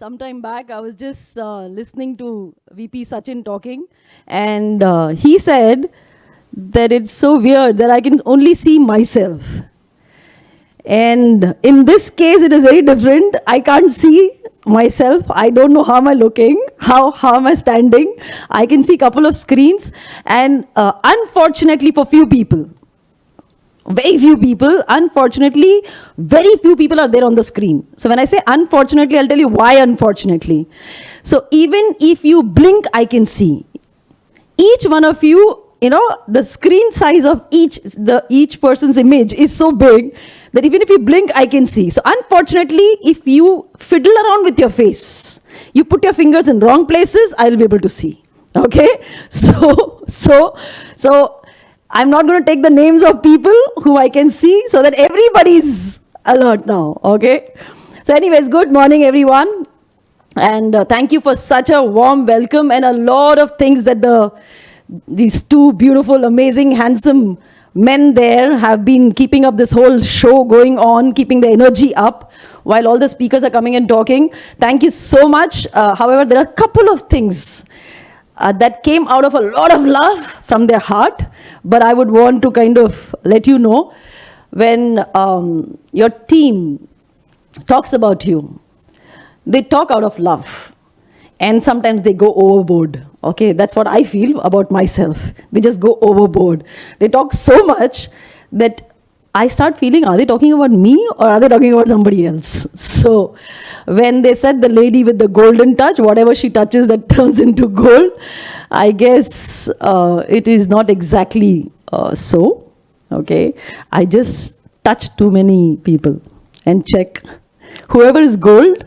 some time back, I was just listening to VP Sachin talking, and he said that it's so weird that I can only see myself. And in this case, it is very different. I can't see myself. I don't know how am I looking, how am I standing. I can see a couple of screens, and unfortunately for few people, very few people, unfortunately, very few people are there on the screen. So when I say unfortunately, I'll tell you why unfortunately. So even if you blink, I can see. Each one of you, the screen size of each person's image is so big that even if you blink, I can see. So unfortunately, if you fiddle around with your face, you put your fingers in wrong places, I'll be able to see. Okay? So I'm not going to take the names of people who I can see so that everybody's alert now, okay? So anyways, good morning, everyone. And thank you for such a warm welcome and a lot of things that these two beautiful, amazing, handsome men there have been keeping up this whole show going on, keeping the energy up while all the speakers are coming and talking. Thank you so much. However, there are a couple of things that came out of a lot of love from their heart, but I would want to kind of let you know when your team talks about you, they talk out of love, and sometimes they go overboard. Okay, that's what I feel about myself. They just go overboard. They talk so much that I start feeling, are they talking about me or are they talking about somebody else? So when they said the lady with the golden touch, whatever she touches that turns into gold, I guess it is not exactly so. Okay, I just touch too many people and check. Whoever is gold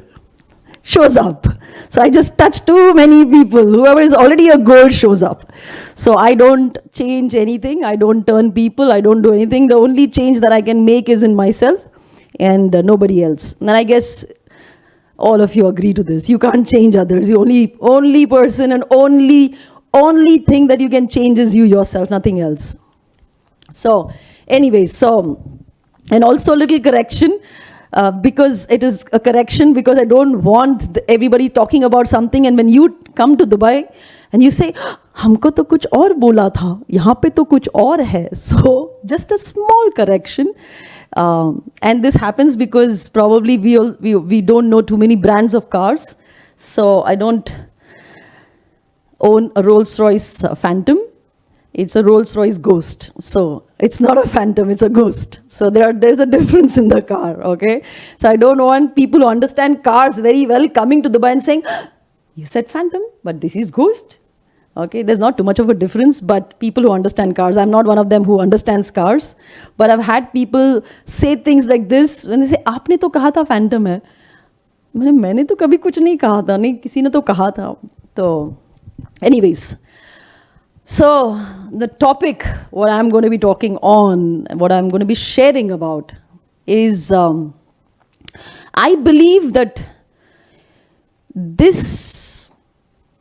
shows up. So I just touch too many people. Whoever is already a gold shows up. So I don't change anything. I don't turn people. I don't do anything. The only change that I can make is in myself and nobody else. And I guess all of you agree to this. You can't change others. The only person and only thing that you can change is you yourself, nothing else. So anyways, and also a little correction. Because it is a correction, because I don't want everybody talking about something, and when you come to Dubai and you say, हमको तो कुछ और बोला था, यहाँ पे तो कुछ और है. So just a small correction, and this happens because probably we don't know too many brands of cars. So I don't own a Rolls-Royce Phantom. It's a Rolls-Royce Ghost. So it's not a Phantom, it's a Ghost. So there's a difference in the car, okay? So I don't want people who understand cars very well coming to Dubai and saying, you said Phantom, but this is Ghost. Okay, there's not too much of a difference, but people who understand cars, I'm not one of them who understands cars, but I've had people say things like this when they say, आपने तो कहा था Phantom है. मैंने तो कभी कुछ नहीं कहा था, नहीं किसी ने तो कहा था. So anyways, so the topic, what I'm going to be talking on, what I'm going to be sharing about is, I believe that this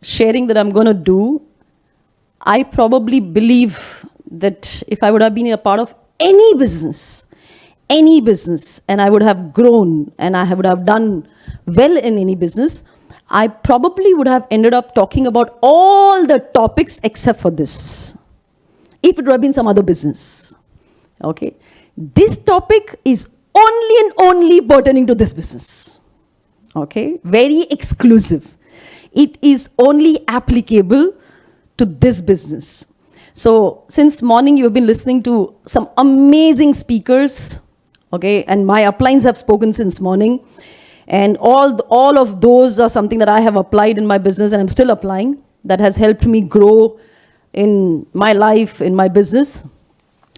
sharing that I'm going to do, I probably believe that if I would have been a part of any business, and I would have grown and I would have done well in any business, I probably would have ended up talking about all the topics except for this, if it would have been some other business. Okay, this topic is only and only pertaining to this business. Okay, very exclusive. It is only applicable to this business. So since morning you have been listening to some amazing speakers, okay, and my uplines have spoken since morning. And all of those are something that I have applied in my business and I'm still applying. That has helped me grow in my life, in my business.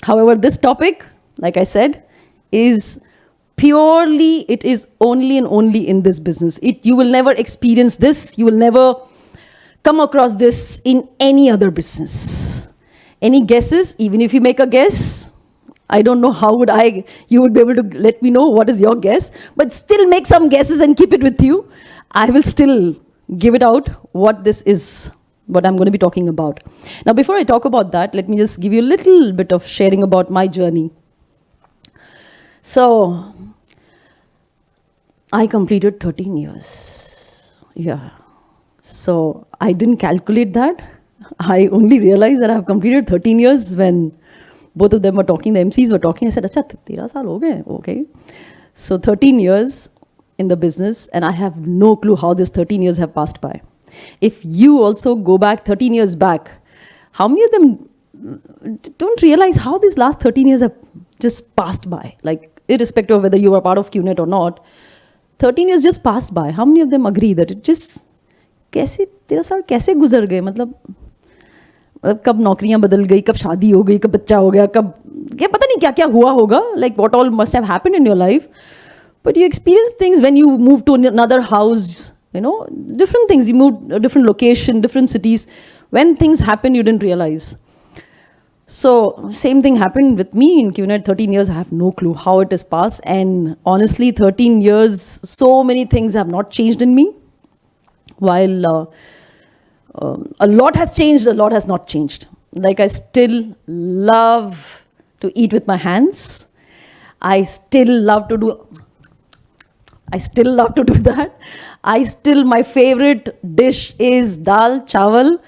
However, this topic, like I said, is purely, it is only and only in this business. You will never experience this. You will never come across this in any other business. Any guesses? Even if you make a guess, I don't know how you would be able to let me know what is your guess, but still make some guesses and keep it with you. I will still give it out what this is, what I'm going to be talking about. Now, before I talk about that, let me just give you a little bit of sharing about my journey. So, I completed 13 years. Yeah. So I didn't calculate that. I only realized that I have completed 13 years when both of them were talking, the MCs were talking. I said, Acha, 13 saal ho gaye. Okay. So 13 years in the business, and I have no clue how these 13 years have passed by. If you also go back 13 years back, how many of them don't realize how these last 13 years have just passed by? Like, irrespective of whether you were part of QNet or not, 13 years just passed by. How many of them agree that it just, कैसे 13 साल कैसे गुजर गए? मतलब कब नौकरियां बदल गई, कब शादी हो गई, कब बच्चा हो गया, कब क्या पता नहीं क्या क्या हुआ होगा. Like what all must have happened in your life. But you experience things when you move to another house, you know, different things. You moved a different location, different cities. When things happen, you didn't realize. So same thing happened with me in QNet. 13 years, I have no clue how it has passed. And honestly, 13 years, so many things have not changed in me. While a lot has changed, a lot has not changed. Like I still love to eat with my hands. I still love to do that. My favorite dish is dal, chawal,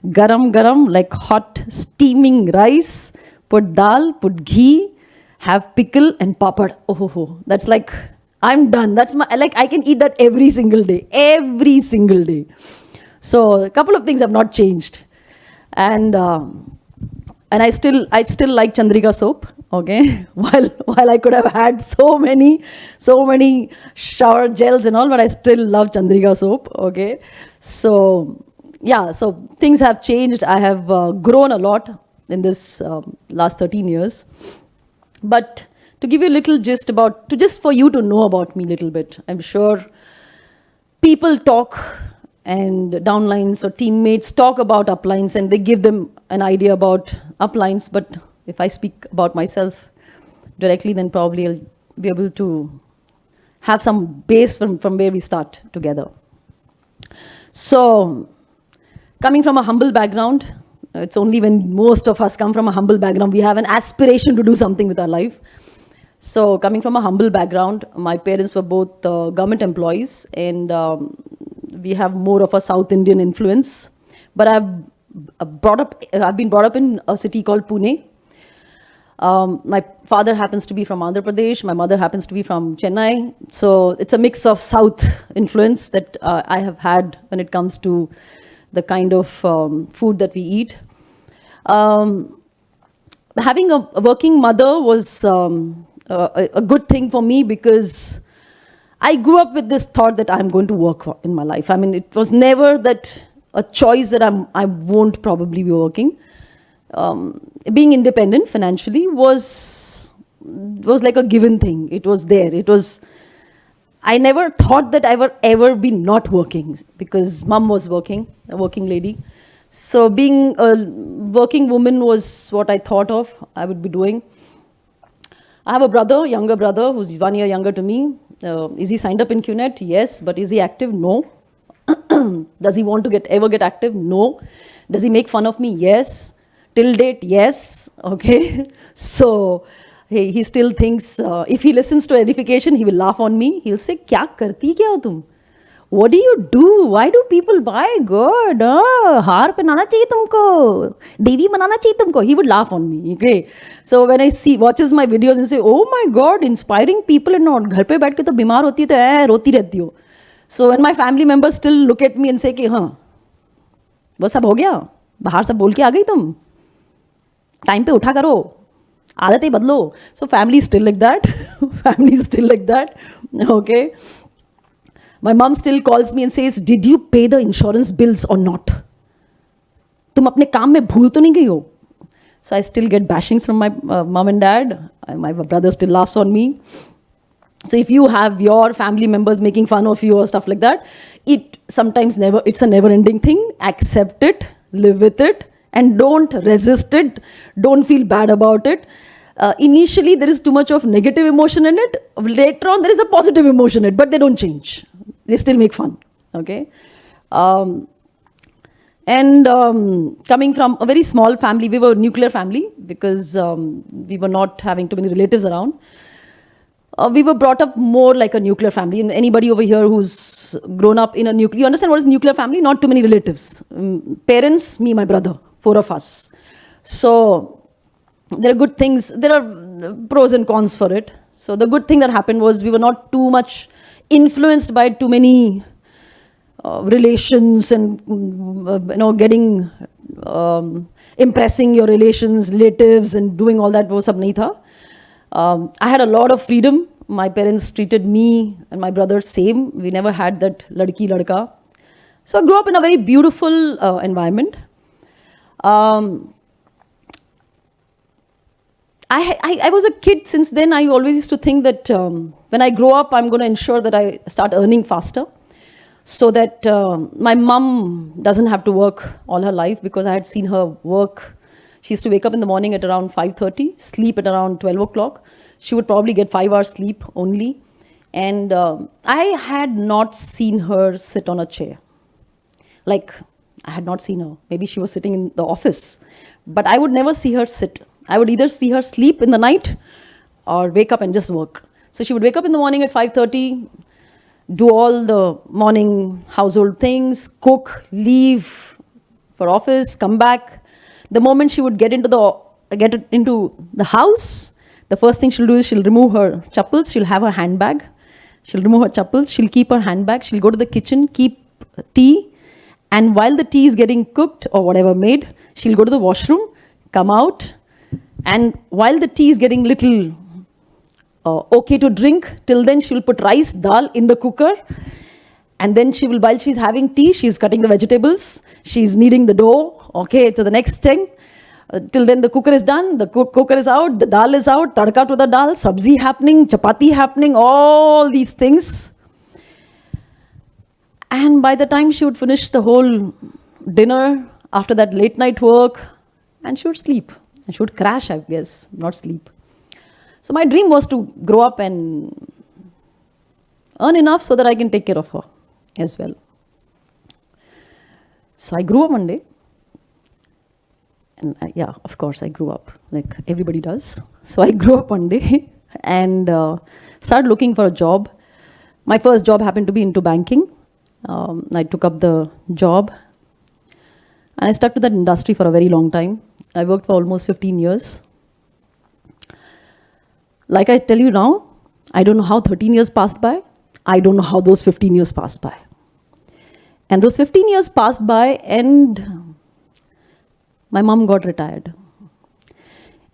garam garam, like hot steaming rice. Put dal, put ghee, have pickle and papad. Oh, that's like, I'm done. That's my, like, I can eat that every single day. So a couple of things have not changed. And I still like Chandrika soap. Okay, while I could have had so many shower gels and all, but I still love Chandrika soap. Okay, so yeah, so things have changed. I have grown a lot in this last 13 years. But to give you a little gist about, just for you to know about me a little bit, I'm sure people talk and downlines or teammates talk about uplines and they give them an idea about uplines, but if I speak about myself directly, then probably I'll be able to have some base from where we start together. So, coming from a humble background, it's only when most of us come from a humble background, we have an aspiration to do something with our life. So, coming from a humble background, my parents were both government employees, and we have more of a South Indian influence. But I've been brought up in a city called Pune. My father happens to be from Andhra Pradesh. My mother happens to be from Chennai. So it's a mix of South influence that I have had when it comes to the kind of food that we eat. Having a working mother was a good thing for me because I grew up with this thought that I'm going to work in my life. I mean, it was never that a choice that I won't probably be working. Being independent financially was like a given thing. It was there. I never thought that I would ever be not working because mom was working, a working lady. So being a working woman was what I thought of I would be doing. I have a brother, younger brother, who's 1 year younger to me. Is he signed up in QNet? Yes. But is he active? No. Does he want to ever get active? No. Does he make fun of me? Yes. Till date, yes. Okay. So he still thinks, if he listens to edification, he will laugh on me. He'll say, "Kya karti kya ho tum? What do you do? Why do people buy good? Haar penana chahiye tumko. Devi banana chahiye tumko." He would laugh on me. Okay. So when I watches my videos and say, "Oh my God, inspiring people and not. Ghar pe baith ke to bimar hoti hai to roti rehti ho." So when my family members still look at me and say, "Ki हाँ, वो सब हो गया. बाहर सब बोल के आ गई तुम. टाइम पे उठा करो, आदतें बदलो." So family is still like that. Family is still like that. Okay. My mom still calls me and says, "Did you pay the insurance bills or not? तुम अपने काम में भूल तो नहीं गई हो?" So I still get bashings from my mom and dad. My brother still laughs on me. So if you have your family members making fun of you or stuff like that, it's a never-ending thing. Accept it, live with it, and don't resist it. Don't feel bad about it. Initially, there is too much of negative emotion in it. Later on, there is a positive emotion in it, but they don't change. They still make fun. Okay. Coming from a very small family, we were a nuclear family because we were not having too many relatives around. We were brought up more like a nuclear family. And anybody over here who's grown up in a nuclear, you understand what is nuclear family? Not too many relatives. Parents, me, my brother, 4 of us. So there are good things, there are pros and cons for it. So the good thing that happened was we were not too much influenced by too many relations and getting impressing your relatives and doing all that. वो सब नहीं था. I had a lot of freedom. My parents treated me and my brother same. We never had that ladki ladka. So I grew up in a very beautiful environment. I was a kid since then. I always used to think that when I grow up, I'm going to ensure that I start earning faster so that my mom doesn't have to work all her life, because I had seen her work. She used to wake up in the morning at around 5:30, sleep at around 12 o'clock. She would probably get 5 hours sleep only. And I had not seen her sit on a chair. Like, I had not seen her. Maybe she was sitting in the office. But I would never see her sit. I would either see her sleep in the night or wake up and just work. So she would wake up in the morning at 5:30, do all the morning household things, cook, leave for office, come back. The moment she would get into the house, the first thing she'll do is she'll remove her chappals. She'll have her handbag. She'll remove her chappals. She'll keep her handbag. She'll go to the kitchen, keep tea. And while the tea is getting cooked or whatever made, she'll go to the washroom, come out. And while the tea is getting little okay to drink, till then she'll put rice, dal in the cooker. And then while she's having tea, she's cutting the vegetables. She's kneading the dough, okay, to the next thing. Till then the cooker is done, the cooker is out, the dal is out, tadka to the dal, sabzi happening, chapati happening, all these things. And by the time she would finish the whole dinner, after that late night work, and she would sleep. And she would crash, I guess, not sleep. So my dream was to grow up and earn enough so that I can take care of her as well. So I grew up one day. And yeah, of course, I grew up like everybody does. So I grew up one day and started looking for a job. My first job happened to be into banking. I took up the job and I stuck to that industry for a very long time. I worked for almost 15 years. Like I tell you now, I don't know how 13 years passed by. I don't know how those 15 years passed by. And those 15 years passed by and my mom got retired.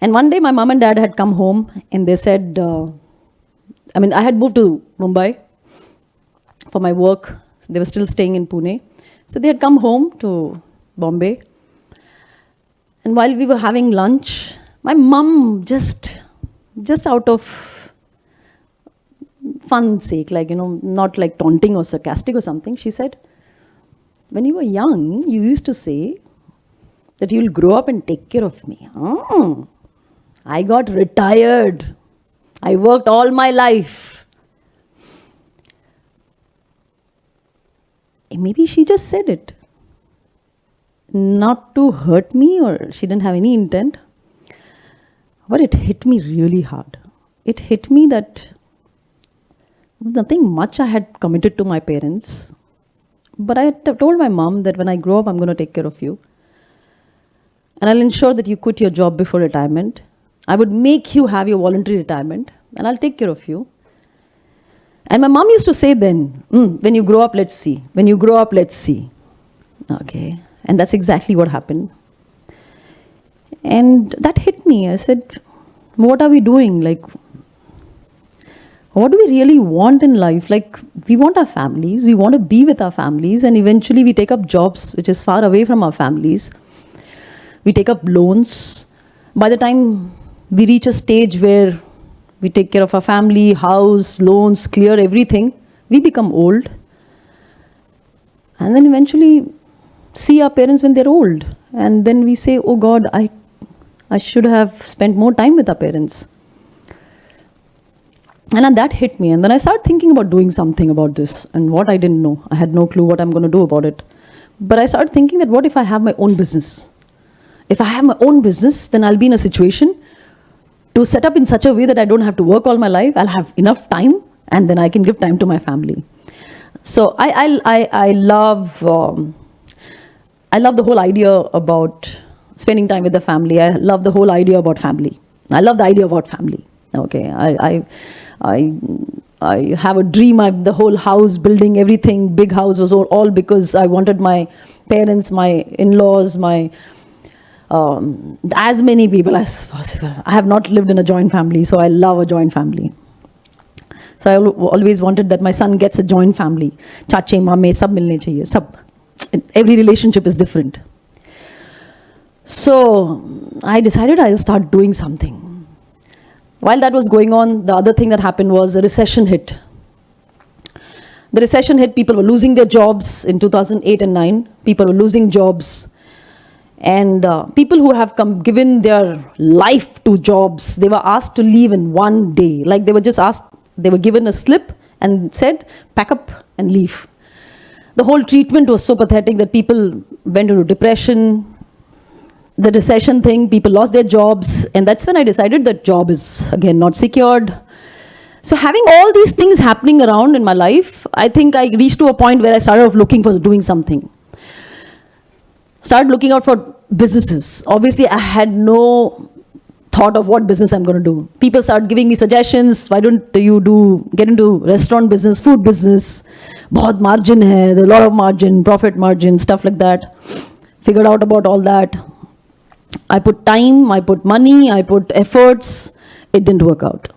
And one day my mom and dad had come home and they said, I had moved to Mumbai for my work. So they were still staying in Pune. So they had come home to Bombay. And while we were having lunch, my mom just out of fun's sake, not like taunting or sarcastic or something, she said, when you were young, you used to say that you'll grow up and take care of me. Oh, I got retired. I worked all my life. Maybe she just said it. Not to hurt me, or she didn't have any intent. But it hit me really hard. It hit me that nothing much I had committed to my parents. But I told my mom that when I grow up, I'm going to take care of you. And I'll ensure that you quit your job before retirement. I would make you have your voluntary retirement. And I'll take care of you. And my mom used to say then, when you grow up, let's see. When you grow up, let's see. Okay. And that's exactly what happened. And that hit me. I said, what are we doing? Like, what do we really want in life? Like, we want our families. We want to be with our families. And eventually we take up jobs which is far away from our families. We take up loans. By the time we reach a stage where we take care of our family, house, loans, clear everything, we become old. And then eventually see our parents when they're old. And then we say, oh God, I should have spent more time with our parents. And that hit me. And then I started thinking about doing something about this. And what I didn't know. I had no clue what I'm going to do about it. But I started thinking that what if I have my own business? If I have my own business, then I'll be in a situation to set up in such a way that I don't have to work all my life. I'll have enough time, and then I can give time to my family. So I love the whole idea about spending time with the family. I love the whole idea about family. I love the idea about family. Okay, I have a dream. The whole house, building everything, big house was all because I wanted my parents, my in-laws, my as many people as possible. I have not lived in a joint family, so I love a joint family. So I always wanted that my son gets a joint family. Chache, mame, sab milne chahiye, sab. Every relationship is different. So I decided I'll start doing something. While that was going on, the other thing that happened was a recession hit. The recession hit, people were losing their jobs in 2008 and 9. People were losing jobs. And people who have given their life to jobs, they were asked to leave in one day. Like they were just asked, they were given a slip and said, pack up and leave. The whole treatment was so pathetic that people went into depression. The recession thing, people lost their jobs. And that's when I decided that job is, again, not secured. So having all these things happening around in my life, I think I reached to a point where I started off looking for doing something. Started looking out for businesses. Obviously, I had no thought of what business I'm going to do. People started giving me suggestions. Why don't you get into restaurant business, food business? Bahut margin hai, there's a lot of margin, profit margin, stuff like that. Figured out about all that. I put time, I put money, I put efforts. It didn't work out.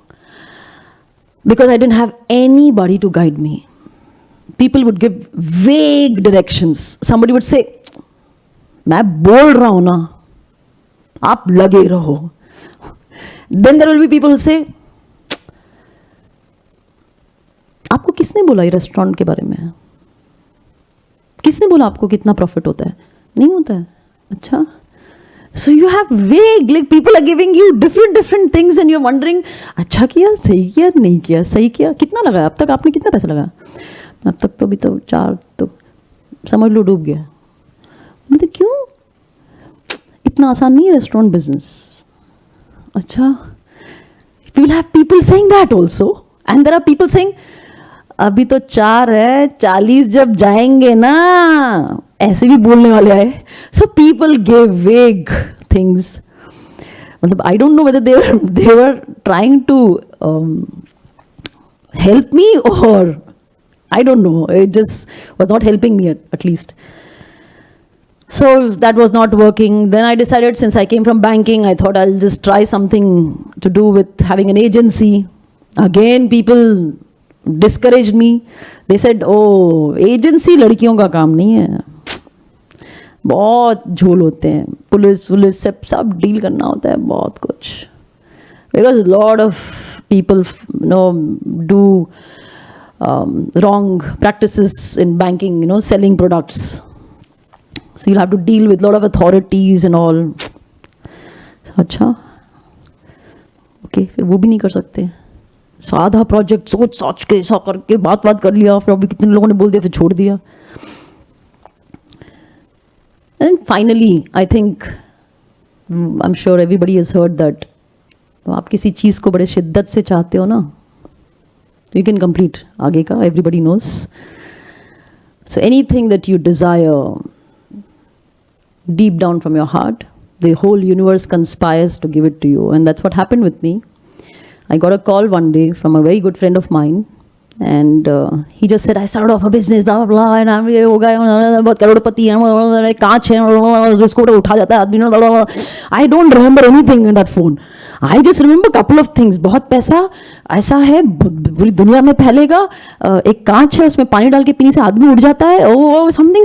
Because I didn't have anybody to guide me. People would give vague directions. Somebody would say, मैं बोल रहा हूं ना, आप लगे रहो. Then there will be people who say, आपको किसने बोला ये रेस्टोरेंट के बारे में? किसने बोला आपको कितना प्रॉफिट होता है? नहीं होता है. अच्छा. So you have vague, like people are giving you different things and you're wondering, अच्छा किया, सही किया, नहीं किया, सही किया, कितना लगा? अब तक आपने कितना पैसा लगा? अब तक तो भी तो 4 तो समझ लो डूब गया. मतलब क्यों? इतना आसान नहीं है रेस्टोरेंट बिजनेस. अच्छा. You will have people saying that also. And there are people saying, अभी तो 4 है, 40 जब जाएंगे ना, ऐसे भी बोलने वाले आए. So people gave vague things. मतलब I don't know whether they were trying to help me or I don't know. It just was not helping me at least. So that was not working. Then I decided, since I came from banking, I thought I'll just try something to do with having an agency. Again, people discouraged me. They said, oh, agency लड़कियों का काम नहीं है. बहुत झोल होते हैं. Police से सब डील करना होता है, बहुत कुछ. Because a lot of people, do wrong practices in banking, selling products. So you'll have to deal with a lot of authorities and all. अच्छा, okay, फिर वो भी नहीं कर सकते. साधा प्रोजेक्ट सोच के ऐसा करके बात कर लिया, फिर अभी कितने लोगों ने बोल दिया, फिर छोड़ दिया. And finally, I think, I'm sure everybody has heard that, आप किसी चीज़ को बड़े शिद्दत से चाहते हो ना, तो you can complete. आगे का everybody knows. So anything that you desire deep down from your heart, the whole universe conspires to give it to you. And that's what happened with me. I got a call one day from a very good friend of mine, and he just said, I started off a business, blah, blah, blah, and I'm हो गया, बहुत करोड़पति है, कांच है, उसको उठा जाता है आदमी. I don't remember anything in that phone. I just remember a couple of things. बहुत पैसा ऐसा है, पूरी दुनिया में फैलेगा, एक कांच है, उसमें पानी डाल के पीने से आदमी उठ जाता है. Oh, something.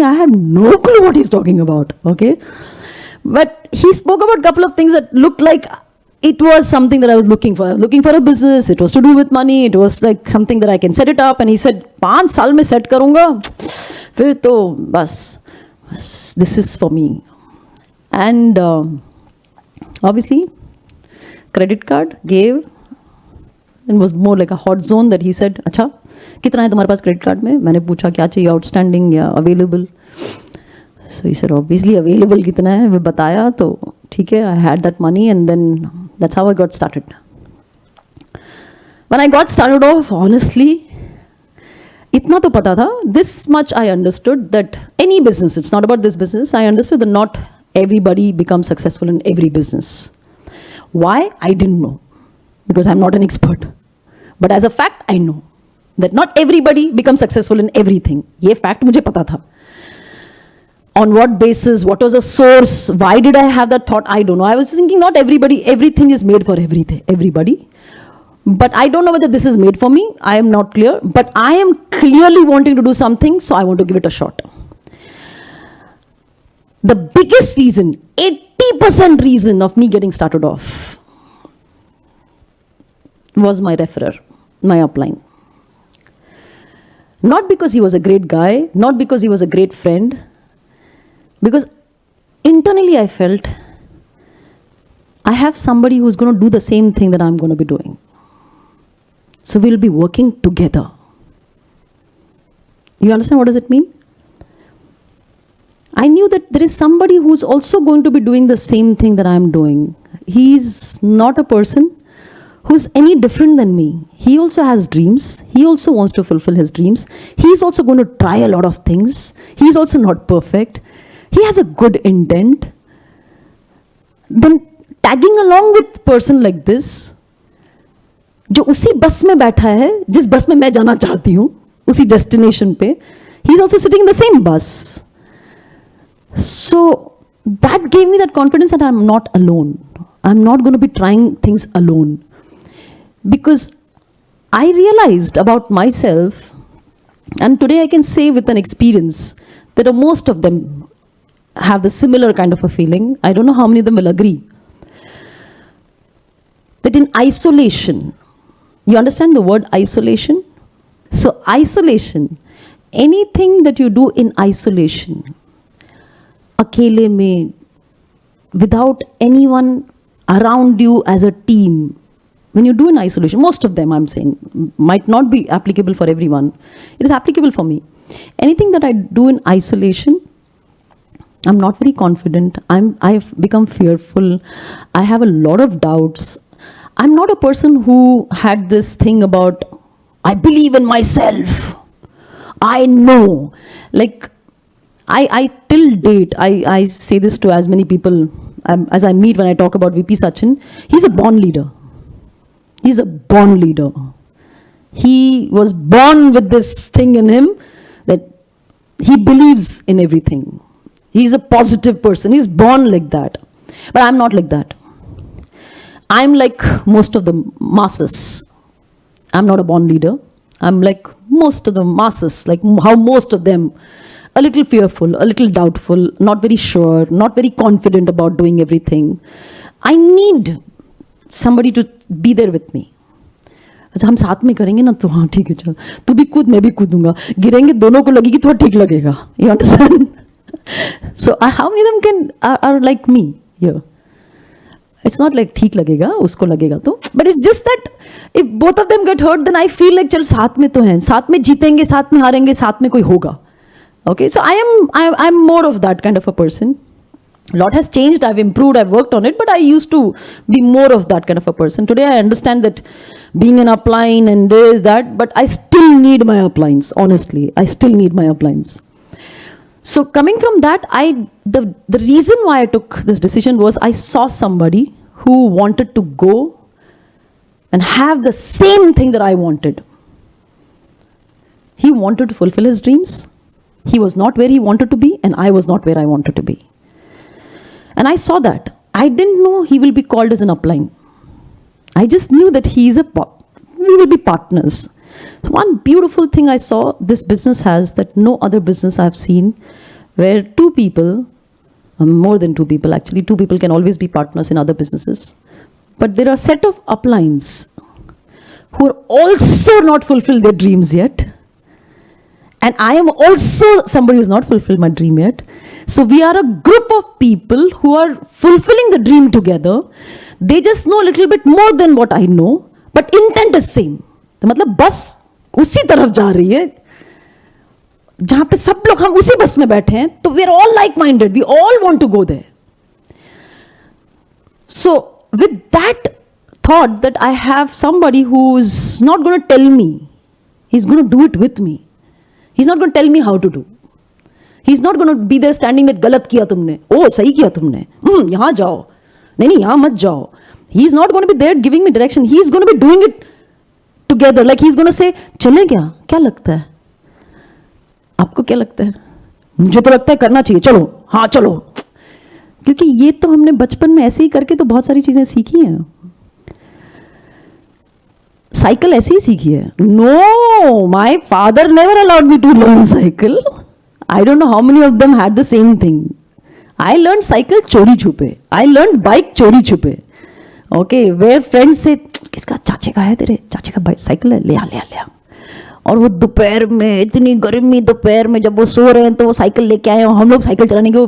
I had no clue what he's talking about. Okay, but he spoke about a couple of things that looked like it was something that I was looking for. I was looking for a business. It was to do with money. It was like something that I can set it up. And he said, 5 साल में set करूँगा, फिर तो बस, this is for me. And obviously, credit card gave. It was more like a hot zone that he said, अच्छा, कितना है तुम्हारे पास credit card में? मैंने पूछा क्या चाहिए, outstanding या available? So he said, obviously available कितना है? मैं बताया तो ठीक है, I had that money, and then That's how I got started. When I got started off, honestly, itna to pata tha, this much I understood that any business, it's not about this business, I understood that not everybody becomes successful in every business. Why? I didn't know, because I'm not an expert. But as a fact, I know that not everybody becomes successful in everything. Ye fact mujhe pata tha. On what basis? What was the source? Why did I have that thought? I don't know. I was thinking not everything is made for everybody. But I don't know whether this is made for me. I am not clear. But I am clearly wanting to do something, so I want to give it a shot. The biggest reason, 80% reason of me getting started off was my referrer, my upline. Not because he was a great guy, not because he was a great friend, because internally I felt I have somebody who's going to do the same thing that I'm going to be doing. So we'll be working together. You understand what does it mean? I knew that there is somebody who's also going to be doing the same thing that I'm doing. He's not a person who's any different than me. He also has dreams. He also wants to fulfill his dreams. He's also going to try a lot of things. He's also not perfect. He has a good intent. Then tagging along with person like this, जो उसी बस में बैठा है, जिस बस में मैं जाना चाहती हूँ, उसी destination पे, he's also sitting in the same bus. So that gave me that confidence that I'm not alone. I'm not going to be trying things alone. Because I realized about myself, and today I can say with an experience, that most of them have the similar kind of a feeling. I don't know how many of them will agree. That in isolation, you understand the word isolation? So isolation, anything that you do in isolation, अकेले में, without anyone around you as a team, when you do in isolation, most of them I'm saying, might not be applicable for everyone. It is applicable for me. Anything that I do in isolation, I'm not very confident. I've become fearful. I have a lot of doubts. I'm not a person who had this thing about, I believe in myself. I know. Like, I till date, I say this to as many people as I meet when I talk about VP Sachin. He's a born leader. He's a born leader. He was born with this thing in him that he believes in everything. He's a positive person. He's born like that. But I'm not like that. I'm like most of the masses. I'm not a born leader. I'm like most of the masses, like how most of them, a little fearful, a little doubtful, not very sure, not very confident about doing everything. I need somebody to be there with me. अच्छा हम साथ में करेंगे ना तो हाँ ठीक है चल तू भी कूद मैं भी कूदूंगा गिरेंगे दोनों को लगेगी थोड़ा ठीक लगेगा you understand so how many of them are like me here it's not like ठीक लगेगा उसको लगेगा तो but it's just that if both of them get hurt then I feel like चल साथ में तो हैं साथ में जीतेंगे साथ में हारेंगे साथ में कोई होगा okay so I'm more of that kind of a person. A lot has changed, I've improved, I've worked on it, but I used to be more of that kind of a person. Today I understand that being an upline and this, that, but I still need my uplines, honestly. I still need my uplines. So coming from that, the reason why I took this decision was I saw somebody who wanted to go and have the same thing that I wanted. He wanted to fulfill his dreams. He was not where he wanted to be, and I was not where I wanted to be. And I saw that. I didn't know he will be called as an upline. I just knew that we will be partners. So one beautiful thing I saw this business has that no other business I've seen, where two people, more than two people actually, two people can always be partners in other businesses. But there are a set of uplines who are also not fulfilled their dreams yet. And I am also somebody who's not fulfilled my dream yet. So we are a group of people who are fulfilling the dream together. They just know a little bit more than what I know, but intent is same. तो मतलब बस उसी तरफ जा रही है जहां पे सब लोग हम उसी बस में बैठे हैं तो we are all like minded. We all want to go there. So with that thought that I have somebody who is not going to tell me, he's going to do it with me. He's not going to tell me how to do. He's not going to be there standing that गलत किया तुमने, ओ सही किया तुमने, यहाँ जाओ, नहीं यहाँ मत जाओ. He's not going to be there giving me direction. He's going to be doing it together. Like he's going to say, चले क्या लगता है? आपको क्या लगता है? मुझे तो लगता है करना चाहिए, चलो, हाँ चलो. क्योंकि ये तो हमने बचपन में ऐसे ही करके तो बहुत सारी चीजें सीखी हैं. साइकिल ऐसे ही सीखी है. No, my father never allowed me to learn cycle. I don't know how many of them had the same thing. I learn cycle चोरी छुपे. आई लर्न बाइक चोरी छुपे. ओके, वेयर फ्रेंड्स से, किसका, चाचे का है, तेरे चाचे का बाइक साइकिल है, ले आ. और वो दोपहर में, इतनी गर्मी दोपहर में जब वो सो रहे हैं तो वो साइकिल लेके आए. हम लोग साइकिल चलाने के, वो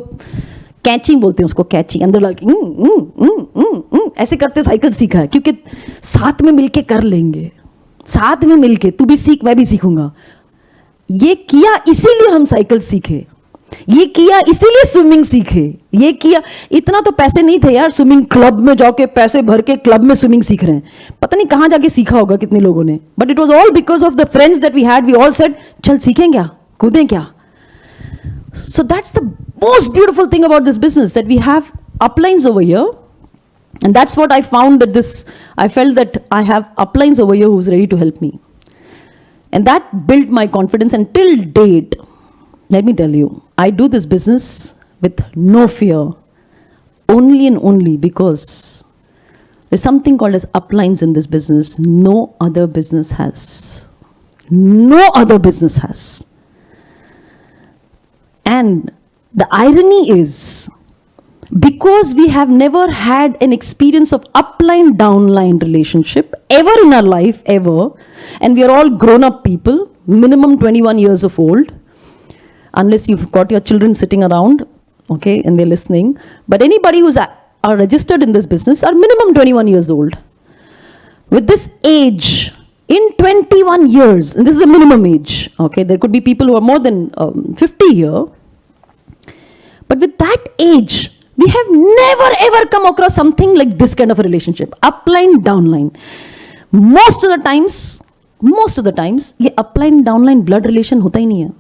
कैची बोलते हैं उसको, कैची अंदर डाल के ऐसे करते साइकिल सीखा है. क्योंकि साथ में मिलके कर लेंगे, साथ में मिलके, तू भी सीख मैं भी सीखूंगा. ये किया इसीलिए हम साइकिल सीखे. ये किया इसीलिए स्विमिंग सीखे. ये किया, इतना तो पैसे नहीं थे यार, स्विमिंग क्लब में जाके पैसे भर के क्लब में स्विमिंग सीख रहे हैं. पता नहीं कहां जाके सीखा होगा कितने लोगों ने. But it was all because of the friends that we had. We all said चल सीखें क्या, कूदें क्या. So that's the most beautiful thing about this business, that we have uplines over here. And that's what I found, that I felt that I have uplines over here who's ready to help me. And that built my confidence. And till date, let me tell you, I do this business with no fear, only and only because there's something called as uplines in this business. No other business has. No other business has. And the irony is, because we have never had an experience of upline downline relationship ever in our life, ever, and we are all grown up people, minimum 21 years of old, unless you've got your children sitting around, okay, and they're listening. But anybody who's are registered in this business are minimum 21 years old. With this age, in 21 years, and this is a minimum age, okay, there could be people who are more than 50 here. But with that age, we have never ever come across something like this kind of a relationship. Upline, downline. Most of the times, ये upline, downline blood relation होता ही नहीं है.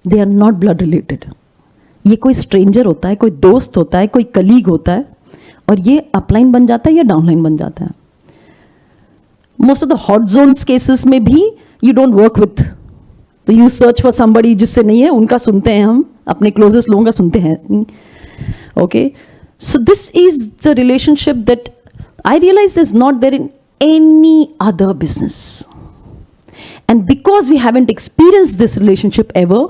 They are not blood related. ये कोई stranger होता है, कोई दोस्त होता है, कोई colleague होता है, और ये upline बन जाता है या downline बन जाता है. Most of the hot zones cases में भी you don't work with. तो यू सर्च फॉर समबडी जिससे नहीं है, उनका सुनते हैं हम, अपने क्लोजेस्ट लोगों का सुनते हैं. Okay, so this is the relationship that I realise is not there in any other business. And because we haven't experienced this relationship ever,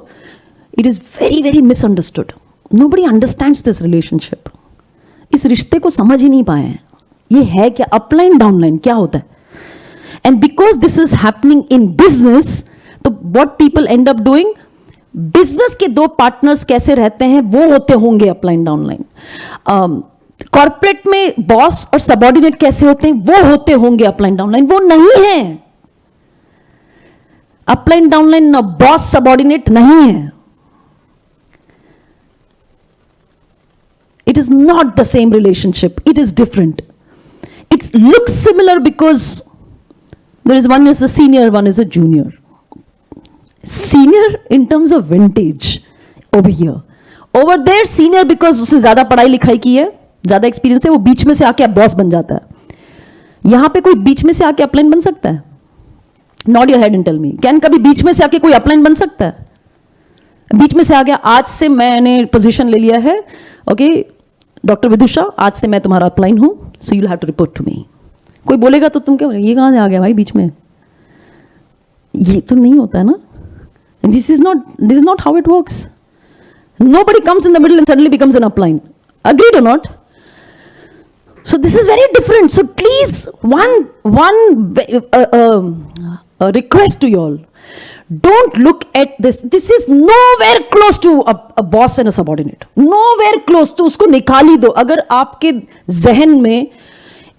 it is very very misunderstood. Nobody understands this relationship. इस रिश्ते को समझ ही नहीं पाए हैं. ये है क्या, अपलाइन डाउनलाइन क्या होता है. And because this is happening in business, तो what people end up doing, business के दो पार्टनर्स कैसे रहते हैं वो होते होंगे अपलाइन डाउनलाइन. कॉर्पोरेट में बॉस और सबऑर्डिनेट कैसे होते हैं वो होते होंगे अपलाइन डाउनलाइन. वो नहीं है. अपलाइन डाउनलाइन ना बॉस सबऑर्डिनेट नहीं है. It is not the same relationship. It is different. It looks similar because there is one is a senior, one is a junior. Senior in terms of vintage over here. Over there senior because उसने ज़्यादा पढ़ाई लिखाई की है, ज़्यादा experience है, वो बीच में से आके अब बॉस बन जाता है. यहाँ पे कोई बीच में से आके अपलाइन बन सकता है? Nod your head and tell me. Can कभी बीच में से आके कोई अपलाइन बन सकता है? बीच में से आ गया, आज से मैंने पोजीशन ले लिया है, ओके डॉक्टर विदुषा, आज से मैं तुम्हारा अपलाइन हूं, so you have to report to me. कोई बोलेगा तो तुम क्या बोलेगे, ये कहां से आ गया भाई बीच में? ये तो नहीं होता है ना. This is not how it works. Nobody comes in the middle and suddenly becomes an upline. Agreed or not? So this is very different. So please, a request to you all. Don't look at this. This is nowhere close to a boss and a subordinate. Nowhere close to. उसको निकाल ही दो. अगर आपके जहन में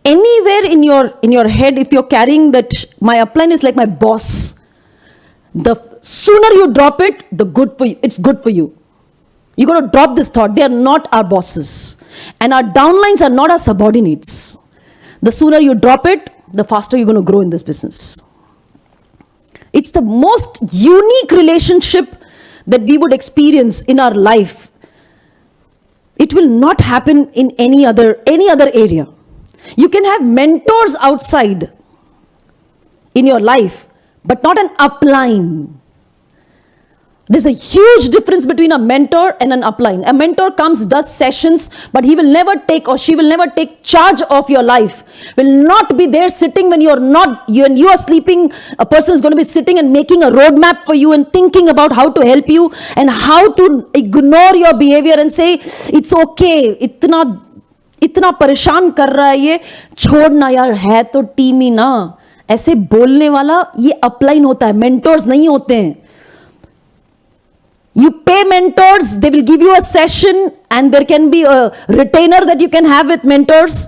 anywhere in your head, if you're carrying that my upline is like my boss, the sooner you drop it, the good for you. It's good for you. You got to drop this thought. They are not our bosses. And our downlines are not our subordinates. The sooner you drop it, the faster you're going to grow in this business. It's the most unique relationship that we would experience in our life. It will not happen in any other area. You can have mentors outside in your life, but not an upline. There's a huge difference between a mentor and an upline. A mentor comes, does sessions, but he will never take, or she will never take charge of your life. Will not be there sitting when you are sleeping. A person is going to be sitting and making a roadmap for you and thinking about how to help you and how to ignore your behavior and say, it's okay, इतना परेशान कर रहा है ये, छोड़ना यार, है तो टीम ही ना. ऐसे बोलने वाला ये अपलाइन होता है, मेंटोर्स नहीं होते हैं. You pay mentors, they will give you a session, and there can be a retainer that you can have with mentors,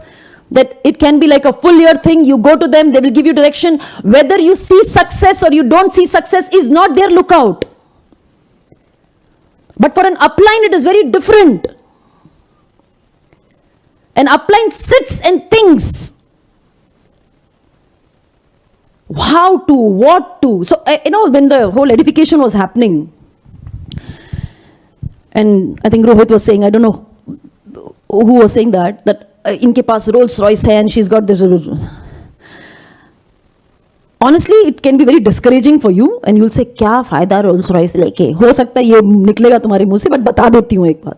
that it can be like a full year thing. You go to them, they will give you direction. Whether you see success or you don't see success is not their lookout. But for an upline, it is very different. An upline sits and thinks how to, what to. So, when the whole edification was happening, and I think Rohit was saying, I don't know who was saying that inke paas Rolls Royce hai and she's got this. Honestly, it can be very discouraging for you, and you'll say, क्या फायदा Rolls Royce लेके? हो सकता है ये निकलेगा तुम्हारे मुंह से, but बता देती हूँ एक बात.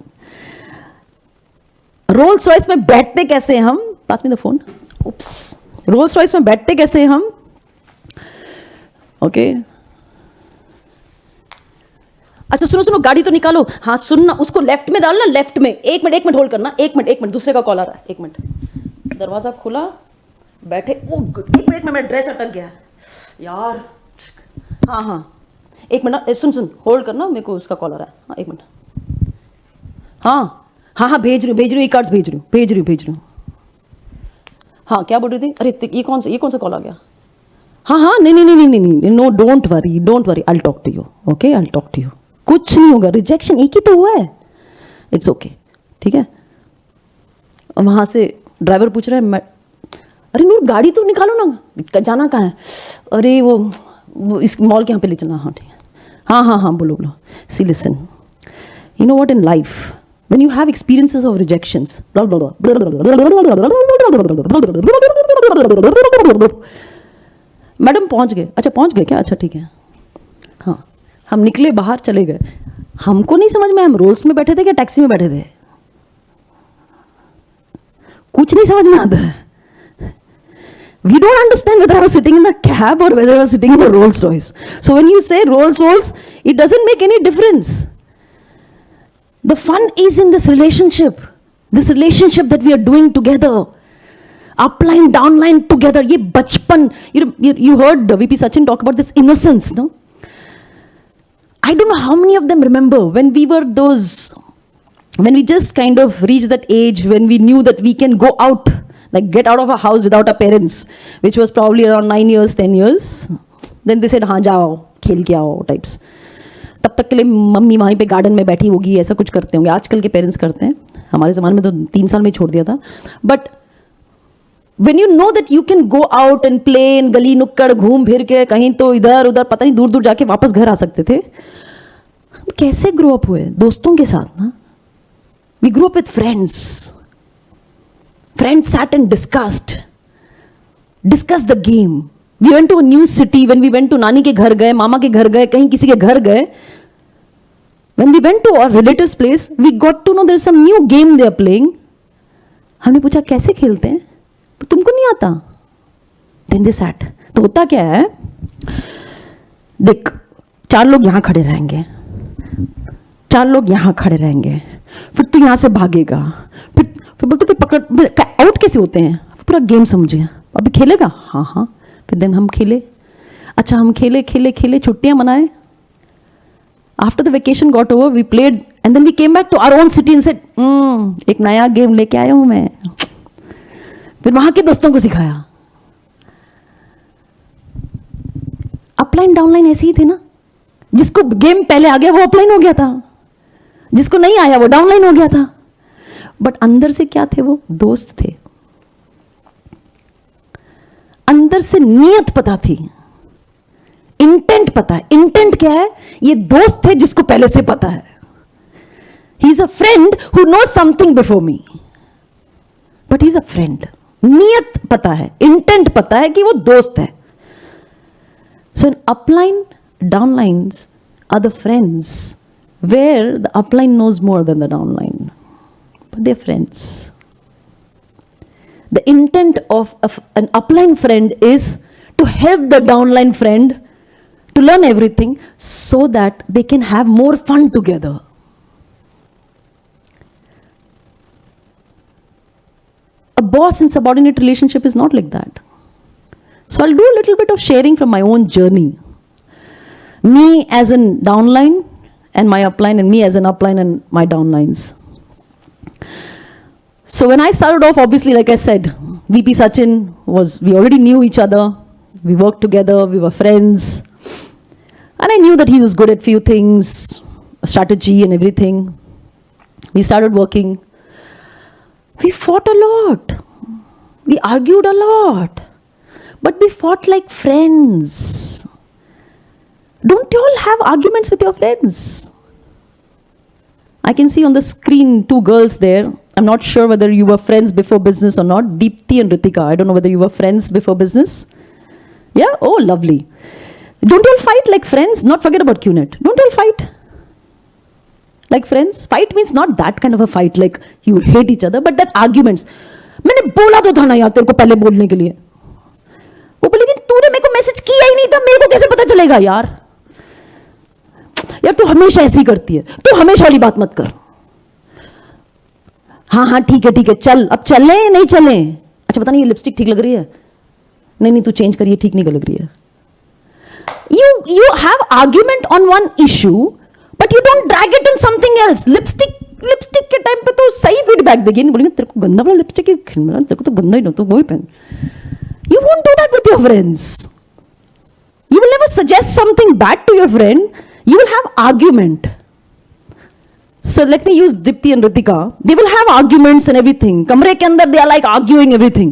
Rolls Royce में बैठते कैसे हम? Pass me the phone. Oops. Rolls Royce में बैठते कैसे हम? Okay. अच्छा सुनो, गाड़ी तो निकालो. हाँ सुनना, उसको लेफ्ट में डालना, लेफ्ट में. एक मिनट होल्ड करना. एक मिनट, दूसरे का कॉल आ रहा है. एक मिनट. दरवाजा खुला, बैठे. ओ गुड. एक मिनट में मेरा ड्रेस अटक गया यार. हाँ. एक मिनट, सुन होल्ड करना, मेरे को उसका कॉल आ रहा है. हाँ एक मिनट. हाँ भेज रही हूँ. ई कार्ड्स भेज रही हूँ. हाँ क्या बोल रही थी? अरे ये कौन सा कॉल आ गया? हाँ नहीं. No don't worry. I talk to you. Okay, I talk to you. कुछ नहीं होगा. रिजेक्शन एक ही तो हुआ है. It's okay. ठीक है. वहां से ड्राइवर पूछ रहा है, अरे नूर गाड़ी तो निकालो ना, जाना कहाँ है? अरे वो इस मॉल के यहाँ पे ले चलना. हाँ ठीक है. हाँ बोलो. See listen, you know what, in life when you have experiences of rejections, madam पहुंच गए. अच्छा पहुंच गए क्या? अच्छा ठीक है. हाँ हम निकले बाहर, चले गए. हमको नहीं समझ में हम रोल्स में बैठे थे क्या टैक्सी में बैठे थे? कुछ नहीं समझ में आता है. We don't understand whether I was sitting in a cab or whether I was sitting in a Rolls Royce. So when you say Rolls Royce, it doesn't make any difference. The fun is in this relationship that we are doing together. Upline, downline together. ये बचपन, you heard VP Sachin talk about this innocence, no? I don't know how many of them remember when we just kind of reached that age when we knew that we can go out, like get out of our house without our parents, which was probably around 9 years, 10 years. Then they said, हाँ जाओ, खेल के आओ types. तब तक के लिए mummy वहीं पे गार्डन में बैठी होगी, ऐसा कुछ करते होंगे. आजकल के पेरेंट्स करते हैं. हमारे ज़माने में तो 3 साल में छोड़ दिया था. But when you know that you can go out and play in गली नुक्कड़, घूम फिर के कहीं तो इधर उधर, पता नहीं दूर जाके वापस घर आ सकते थे. कैसे ग्रो अप हुए? दोस्तों के साथ ना. We grew up with friends. Friends sat and discussed the game. We went to a new city. When we went to नानी के घर गए, मामा के घर गए, कहीं किसी के घर गए. When we went to our relatives' place, we got to know there's some new game they are playing. हमने पूछा कैसे खेलते हैं? तो तुमको नहीं आता? Then they sat. तो होता क्या है? देख, 4 लोग यहाँ खड़े रहेंगे, 4 लोग यहाँ खड़े रहेंगे, फिर तू यहाँ से भागेगा, फिर बोलते फिर पकड़, आउट कैसे होते हैं? पूरा गेम समझे. अभी खेलेगा? हाँ. फिर देन हम खेले. अच्छा हम खेले, छुट्टियां मनाए. After the vacation got over, we played and then we came back to our own city and said, एक नया गेम लेके आया हूं मैं. फिर वहां के दोस्तों को सिखाया. अपलाइन डाउनलाइन ऐसे ही थे ना. जिसको गेम पहले आ गया वो अपलाइन हो गया था, जिसको नहीं आया वो डाउनलाइन हो गया था. बट अंदर से क्या थे वो? दोस्त थे. अंदर से नियत पता थी, इंटेंट पता है. इंटेंट क्या है? ये दोस्त थे जिसको पहले से पता है. He is a friend who knows something before me, but he is a friend. नियत पता है, इंटेंट पता है कि वो दोस्त है. So in upline, downlines are the friends where the upline knows more than the downline, but they're friends. The intent of an upline friend is to help the downline friend to learn everything so that they can have more fun together. A boss and subordinate relationship is not like that. So I'll do a little bit of sharing from my own journey. Me as a downline and my upline, and me as an upline and my downlines. So when I started off, obviously, like I said, VP Sachin we already knew each other. We worked together, we were friends. And I knew that he was good at few things, strategy and everything. We started working. We fought a lot. We argued a lot. But we fought like friends. Don't you all have arguments with your friends? I can see on the screen 2 girls there. I'm not sure whether you were friends before business or not. Deepti and Ritika. I don't know whether you were friends before business. Yeah? Oh, lovely. Don't you all fight like friends? Not forget about QNet. Don't you all fight like friends? Fight means not that kind of a fight, like you hate each other, but that arguments. मैंने बोला तो था ना यार तेरे को पहले बोलने के लिए. वो बोले कि तूने मेरे को मैसेज किया ही नहीं था, मेरे को कैसे पता चलेगा यार? यार तू हमेशा ऐसी करती है, तू हमेशा वाली बात मत कर. हाँ हाँ ठीक है चल, अब चले नहीं चले? अच्छा पता नहीं ये लिपस्टिक ठीक लग रही है, नहीं तू चेंज करिए, ठीक नहीं लग रही है. You have argument on one issue, but you don't drag it on something else. Lipstick के टाइम पे तो सही फीडबैक देगी, नहीं बोलेंगे तेरे को गंदा वाला लिपस्टिक है, तेरे को तो गंदा ही ना, तो वही पहन. You won't do that with your friends. You will never suggest something bad to your friend. You will have argument. So let me use Dipti and Ritika. They will have arguments and everything. कमरे के अंदर they are like arguing everything.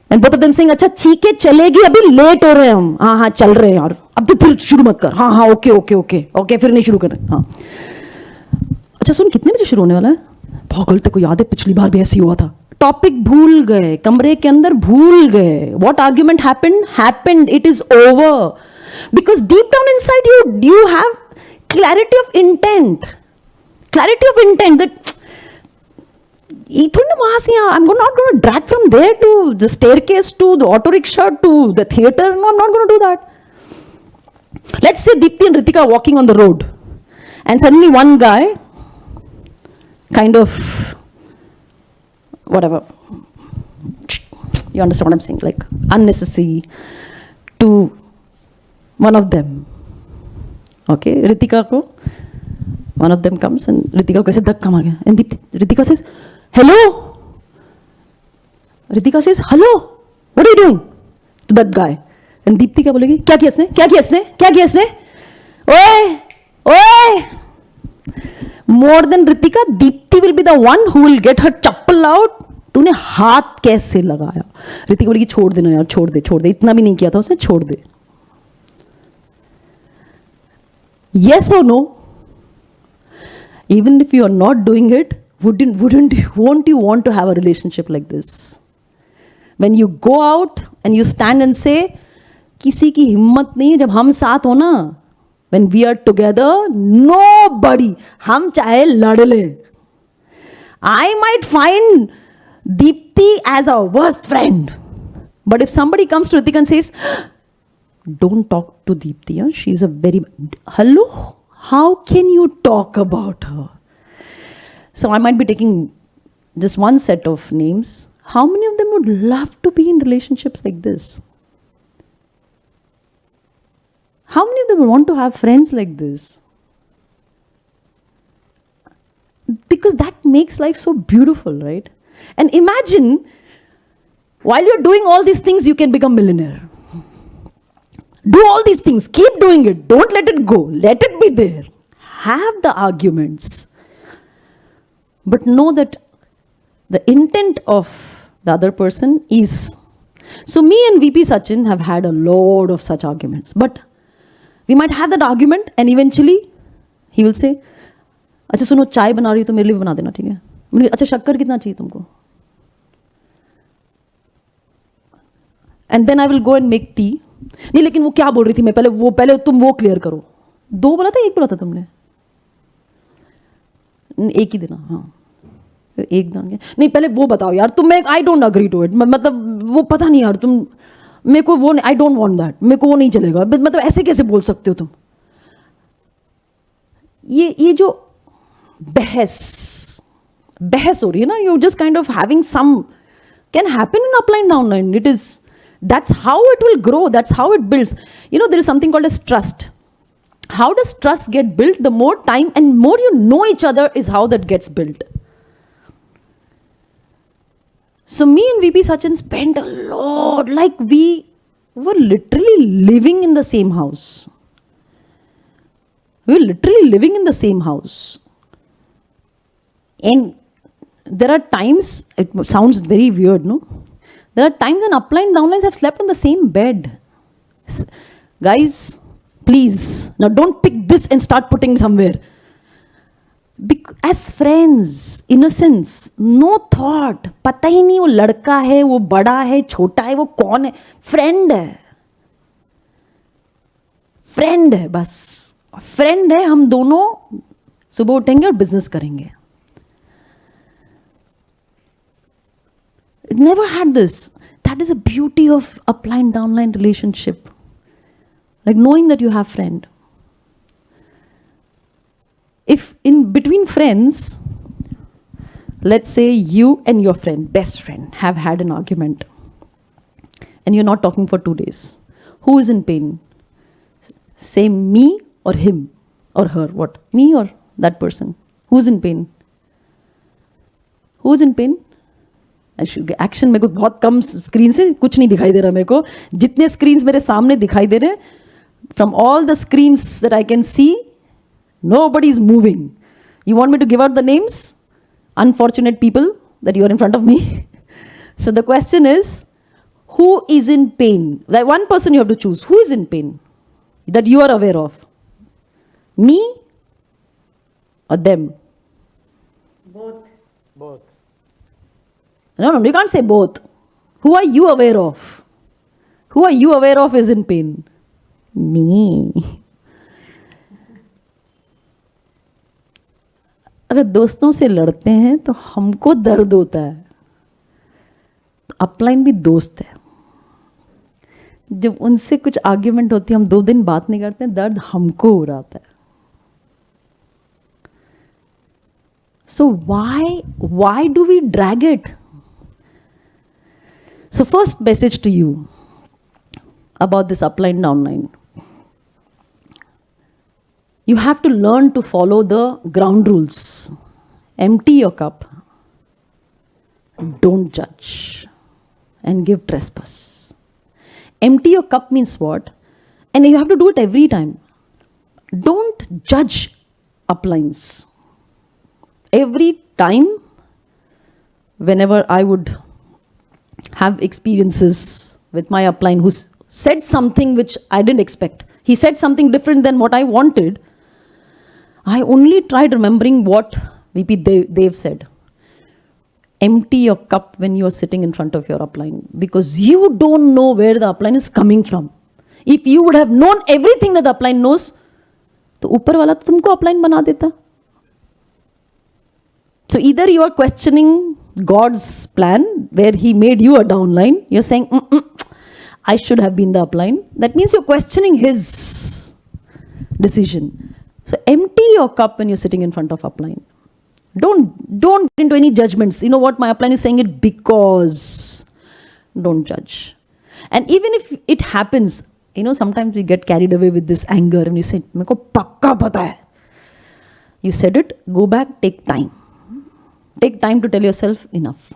And both of them saying, अच्छा ठीक है चलेगी, अभी late हो रहे हैं हम. हाँ चल रहे हैं यार, अब तो फिर शुरू मत कर. हाँ ओके फिर नहीं शुरू कर. हाँ अच्छा सुन, कितने बजे शुरू होने वाला है? पागल, तेरे को याद है पिछली बार भी ऐसी हुआ था. टॉपिक भूल गए, कमरे के अंदर भूल गए. What argument happened. It is over. Because deep down inside you have clarity of intent. That I'm not going to drag from there to the staircase to the auto rickshaw to the theater. No, I'm not going to do that. Let's say Deepti and Ritika are walking on the road, and suddenly one guy kind of whatever, you understand what I'm saying, like unnecessary to one of them. Okay, Ritika ko, one of them comes and Ritika ko ऐसे धक्का मार गया, and Ritika says, hello. Ritika says, hello, what are you doing? To that guy. And Deepti क्या बोलेगी? क्या किया इसने? ओए! More than Ritika, Deepti will be the one who will get her chappal out. तूने हाथ कैसे लगाया? Ritika बोलेगी छोड़ देना यार, छोड़ दे, इतना भी नहीं किया था उसने, छोड़ दे. Yes or no? Even if you are not doing it, won't you want to have a relationship like this? When you go out and you stand and say, किसी की हिम्मत नहीं जब हम साथ हो ना, when we are together, nobody, हम चाहे लड़ ले. I might find Deepti as our worst friend. But if somebody comes to Ritika and says, don't talk to Deepti, huh? She's a very... Hello? How can you talk about her? So I might be taking just one set of names. How many of them would love to be in relationships like this? How many of them would want to have friends like this? Because that makes life so beautiful, right? And imagine, while you're doing all these things, you can become millionaire. Do all these things, keep doing it, don't let it go, let it be there. Have the arguments. But know that The intent of the other person is. So me and VP Sachin have had a lot of such arguments. But we might have that argument and eventually he will say, अच्छा सुनो चाय बना रही हो तो मेरे लिए भी बना देना, ठीक है? मैंने अच्छा शक्कर कितना चाहिए तुमको? And then I will go and make tea. नहीं लेकिन वो क्या बोल रही थी, मैं पहले तुम वो क्लियर करो. 2 बोला था, 1 बोला था तुमने? एक ही देना, हाँ. एक डाल के नहीं, पहले वो बताओ यार तुम. I don't agree to it. मतलब वो पता नहीं यार, तुम मेरे को वो, आई डोंट वांट दैट, मेरे को वो नहीं चलेगा. मतलब ऐसे कैसे बोल सकते हो तुम? ये जो बहस हो रही है ना, you just kind of having some, can happen in upline downline. It is, that's how it will grow, that's how it builds. You know, there is something called as trust. How does trust get built? The more time and more you know each other is how that gets built. So me and VP Sachin spent a lot, like we were literally living in the same house. We were literally living in the same house. And there are times, it sounds very weird, no? There are times when upline downlines have slept on the same bed. Guys, please, now don't pick this and start putting somewhere. As friends, innocence, no thought. पता ही नहीं वो लड़का है, वो बड़ा है, छोटा है, वो कौन है. फ्रेंड है, फ्रेंड है, बस फ्रेंड है. हम दोनों सुबह उठेंगे और बिजनेस करेंगे. It never had this. That is the beauty of upline downline relationship. Like knowing that you have friend. If in between friends, let's say you and your friend, best friend, have had an argument and you're not talking for 2 days. Who is in pain? Say me or him or her. What? Me or that person? Who's in pain? Who's in pain? Action मेरे को बहुत कम screen से कुछ नहीं दिखाई दे रहा. मेरे को जितने स्क्रीन्स मेरे सामने दिखाई दे रहे हैं, from all the screens that I can see, nobody is moving. You want me to give out the names? Unfortunate people that you are in front of me. So the question is, who is in pain? That one person you have to choose. Who is in pain that you are aware of? Me or them? Both. No, you can't say both. Who are you aware of? Who are you aware of is in pain? Me. अगर दोस्तों से लड़ते हैं तो हमको दर्द होता है. अपलाइन भी दोस्त है. जब उनसे कुछ आर्ग्यूमेंट होती है, हम 2 दिन बात नहीं करते हैं, दर्द हमको हो रहा है. So why do we drag it? So first message to you about this upline downline. You have to learn to follow the ground rules. Empty your cup. Don't judge. And give trespass. Empty your cup means what? And you have to do it every time. Don't judge uplines. Every time, whenever I would have experiences with my upline who said something which I didn't expect. He said something different than what I wanted. I only tried remembering what VP Dev said. Empty your cup when you are sitting in front of your upline, because you don't know where the upline is coming from. If you would have known everything that the upline knows, तो ऊपर वाला तो तुमको upline बना देता. So either you are questioning God's plan where he made you a downline. You're saying, I should have been the upline. That means you're questioning his decision. So empty your cup when you're sitting in front of upline. Don't get into any judgments. You know what, my upline is saying it because. Don't judge. And even if it happens, you know, sometimes we get carried away with this anger and you say, "Meko pakka pata hai." You said it, go back, take time. Take time to tell yourself, enough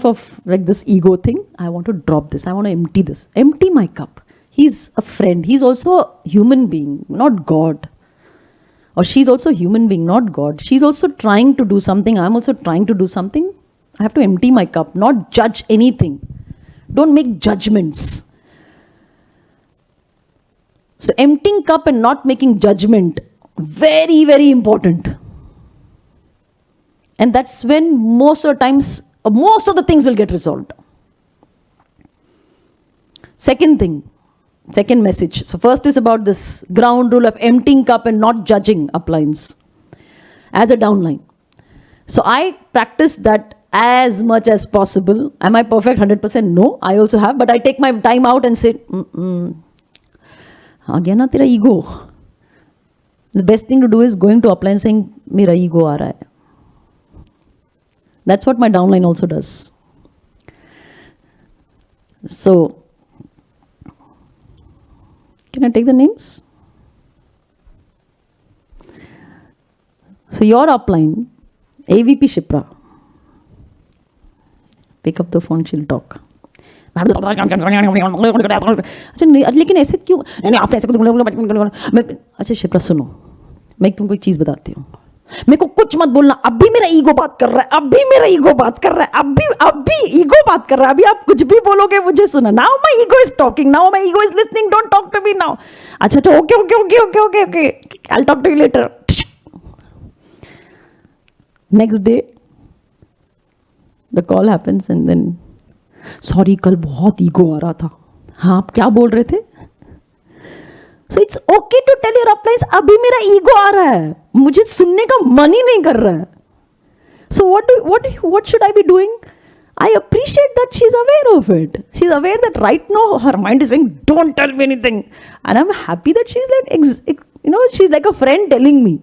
of like this ego thing. I want to drop this. I want to empty this. Empty my cup. He's a friend. He's also a human being, not God. Or she's also a human being, not God. She's also trying to do something. I'm also trying to do something. I have to empty my cup, not judge anything. Don't make judgments. So emptying cup and not making judgment, very, very important. And that's when most of the times, most of the things will get resolved. Second thing, second message. So first is about this ground rule of emptying cup and not judging uplines as a downline. So I practice that as much as possible. Am I perfect 100%? No, I also have. But I take my time out and say, again, na tera ego. The best thing to do is going to upline saying, mera ego aa raha hai. That's what my downline also does. So, can I take the names? So your upline, Avp Shipra. Pick up the phone, she'll talk. अच्छा लेकिन ऐसे क्यों नहीं आप ऐसे अच्छा शिप्रा सुनो मैं तुमको एक चीज़ बताती हूँ मेरे को कुछ मत बोलना अभी मेरा ईगो बात कर रहा है अभी मेरा ईगो बात कर रहा है अभी ईगो बात कर रहा है अभी आप कुछ भी बोलोगे मुझे सुना now my ego is talking now my ego is listening don't talk to me now अच्छा okay okay okay okay okay okay I will talk to you later next day the call happens and then sorry कल बहुत ego आ रहा था हाँ आप क्या बोल रहे थे so it's okay to tell your uplines अभी मेरा ईगो आ रहा है मुझे सुनने का मन ही नहीं कर रहा है so what should I be doing I appreciate that she is aware of it she is aware that right no her mind is saying don't tell me anything and I am happy that she is like you know she is like a friend telling me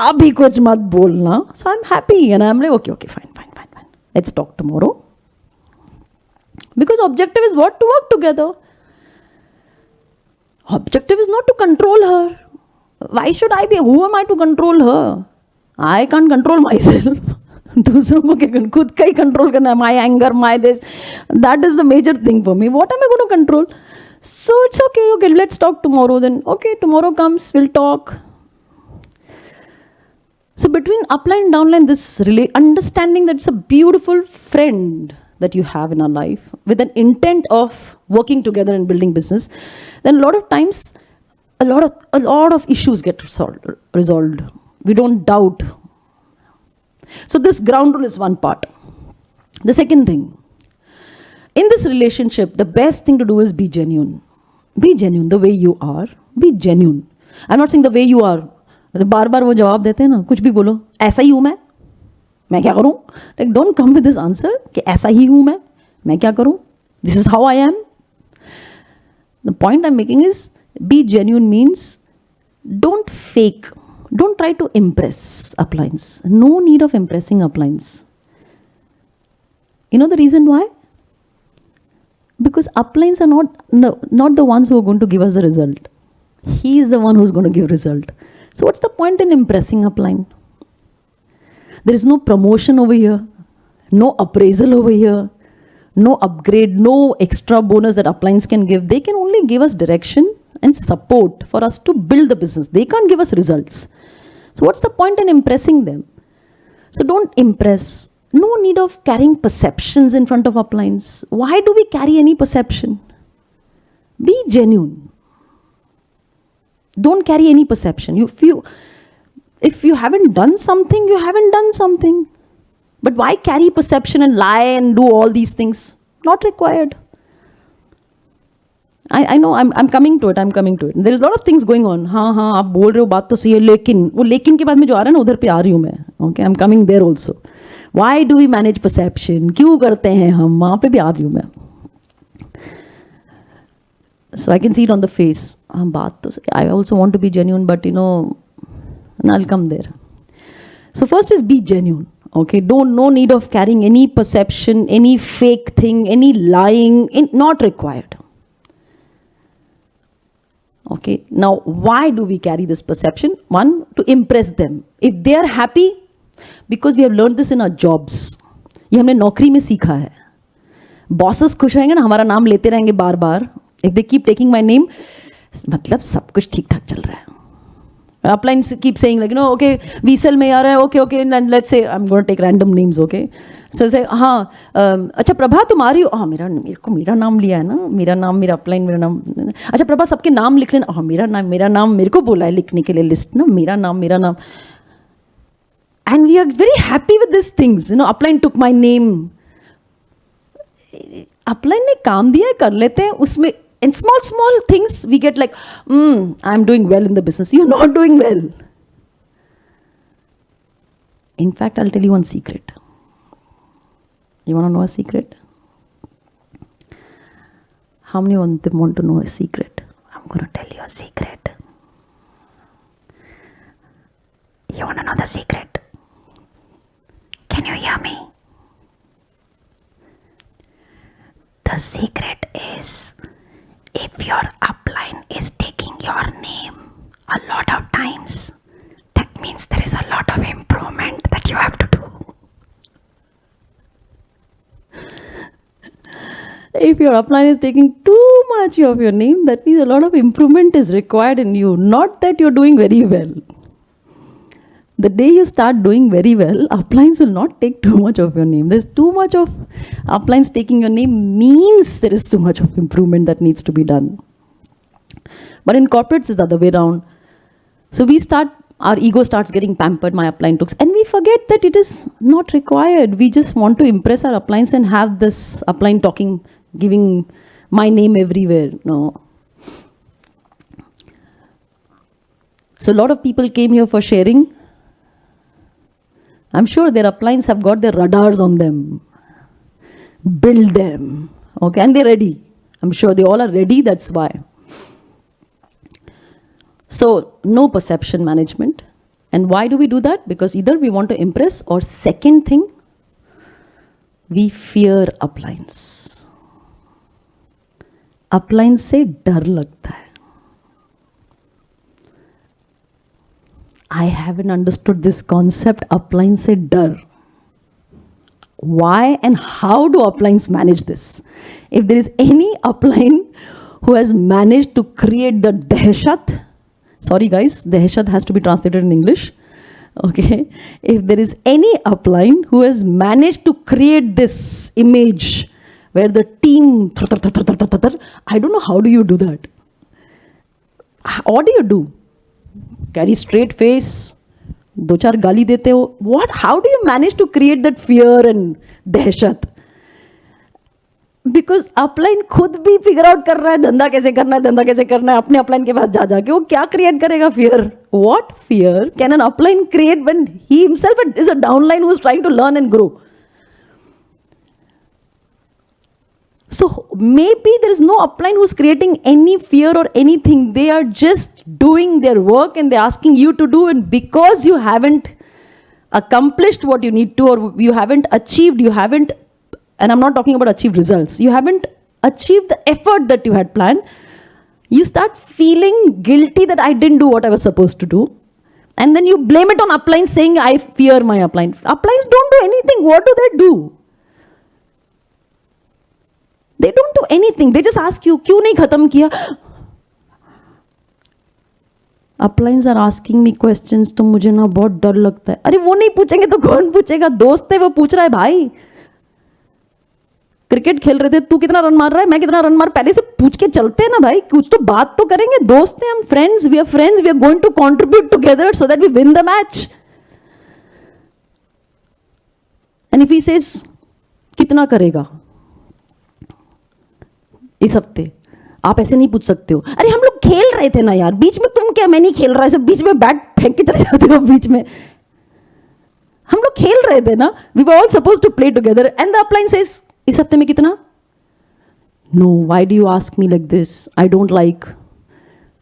अभी कुछ मत बोलना so I am happy and I am like okay okay fine fine fine fine let's talk tomorrow because objective is what to work together objective is not to control her why should I be who am I to control her I can't control myself दूसरों को क्या खुद का ही control करना है my anger my this that is the major thing for me what am I going to control so it's okay let's talk tomorrow then okay tomorrow comes we'll talk so between upline and downline this really understanding that it's a beautiful friend that you have in our life with an intent of working together and building business, then a lot of times, a lot of issues get resolved. We don't doubt. So this ground rule is one part. The second thing, in this relationship, the best thing to do is be genuine. Be genuine the way you are. Be genuine. I'm not saying the way you are. बार बार वो जवाब देते हैं ना कुछ भी बोलो ऐसा ही हूँ मैं क्या करूं like don't come with this answer कि ऐसा ही हूं मैं क्या करूं this is how I am the point I am making is be genuine means don't fake don't try to impress uplines no need of impressing uplines you know the reason why because uplines are not the ones who are going to give us the result. He is the one who's going to give result. So what's the point in impressing upline? There is no promotion over here, no appraisal over here, no upgrade, no extra bonus that uplines can give. They can only give us direction and support for us to build the business. They can't give us results. So what's the point in impressing them? So don't impress. No need of carrying perceptions in front of uplines. Why do we carry any perception? Be genuine. Don't carry any perception. If you haven't done something, you haven't done something. But why carry perception and lie and do all these things? Not required. I know, I'm coming to it. There is a lot of things going on. हाँ आप बोल रहे हो बात तो सही है लेकिन वो लेकिन के बाद में जो आ रहा है ना उधर पे आ रही हूँ मैं. Okay, I'm coming there also. Why do we manage perception? क्यों करते हैं हम? वहाँ पे भी आ रही हूँ मैं. So I can see it on the face. हाँ बात तो I also want to be genuine, but you know, I'll come there. So first is be genuine. Okay, no need of carrying any perception, any fake thing, any lying. Not required. Okay, now why do we carry this perception? One, to impress them. If they are happy, because we have learned this in our jobs. ये हमने नौकरी में सीखा है. Bosses खुश रहेंगे ना हमारा नाम लेते रहेंगे बार बार. If they keep taking my name, मतलब सब कुछ ठीक ठाक चल रहा है. Uplines keep saying like, you know, okay, we sell में आ रहा है, okay, and then let's say I'm going to take random names, okay. सो से हाँ अच्छा प्रभा तुम आ रही हो, हाँ मेरा नाम लिया है ना, मेरा नाम, मेरा अपलाइन, मेरा नाम, अच्छा प्रभा सबके नाम लिख लेना, हाँ मेरा नाम मेरे को बोला है लिखने के लिए लिस्ट ना, मेरा नाम. And we are very happy with these things. Upline took my name. Upline ने काम दिया है, कर लेते हैं उसमें. In small things we get like, I'm doing well in the business. You're not doing well. In fact, I'll tell you one secret. You want to know a secret? How many of them want to know a secret? I'm going to tell you a secret. You want to know the secret? Can you hear me? The secret is, if your upline is taking your name a lot of times, that means there is a lot of improvement that you have to do. If your upline is taking too much of your name, that means a lot of improvement is required in you, not that you're doing very well. The day you start doing very well, uplines will not take too much of your name. There's too much of uplines taking your name means there is too much of improvement that needs to be done. But in corporates, it's the other way around. So our ego starts getting pampered, my upline took, and we forget that it is not required. We just want to impress our uplines and have this upline talking, giving my name everywhere. No. So a lot of people came here for sharing. I'm sure their uplines have got their radars on them. Build them. Okay, and they're ready. I'm sure they all are ready, that's why. So, no perception management. And why do we do that? Because either we want to impress, or second thing, we fear uplines. Uplines से डर लगता है. I haven't understood this concept, upline se dar. Why and how do uplines manage this? If there is any upline who has managed to create the dehshat, sorry guys, dehshat has to be translated in English. Okay. If there is any upline who has managed to create this image where the team, I don't know, how do you do that? What do you do? Carry straight face, दो चार गाली देते हो. What? How do you manage to create that fear and दहशत? Because upline खुद भी figure out कर रहा है धंधा कैसे करना है अपने upline के पास जाके वो क्या create करेगा fear? What fear can an upline create when he himself is a downline who is trying to learn and grow? So maybe there is no upline who's creating any fear or anything. They are just doing their work and they're asking you to do, and because you haven't accomplished what you need to, or you haven't achieved, and I'm not talking about achieved results, you haven't achieved the effort that you had planned, you start feeling guilty that I didn't do what I was supposed to do. And then you blame it on uplines saying, I fear my upline. Uplines don't do anything. What do? They don't do anything. They just ask you, क्यों नहीं खत्म किया? Uplines are asking me questions, तो मुझे ना बहुत डर लगता है. अरे वो नहीं पूछेंगे तो कौन पूछेगा? दोस्त है वो पूछ रहा है भाई. क्रिकेट खेल रहे थे, तू कितना रन मार रहा है, मैं कितना रन मार, पहले से पूछ के चलते हैं ना भाई, कुछ तो बात तो करेंगे. दोस्त हैं हम, friends, we are going to contribute together so that we win the match. And if he says कितना करेगा इस हफ्ते, आप ऐसे नहीं पूछ सकते हो. अरे हम लोग खेल रहे थे ना यार, बीच में तुम क्या, मैं नहीं खेल रहा है, सब बीच में बैट फेंक के चले जाते हो बीच में. हम लोग खेल रहे थे ना, we were all supposed to play together. And the upline says इस हफ्ते में कितना? No, why do you ask me like this, I don't like.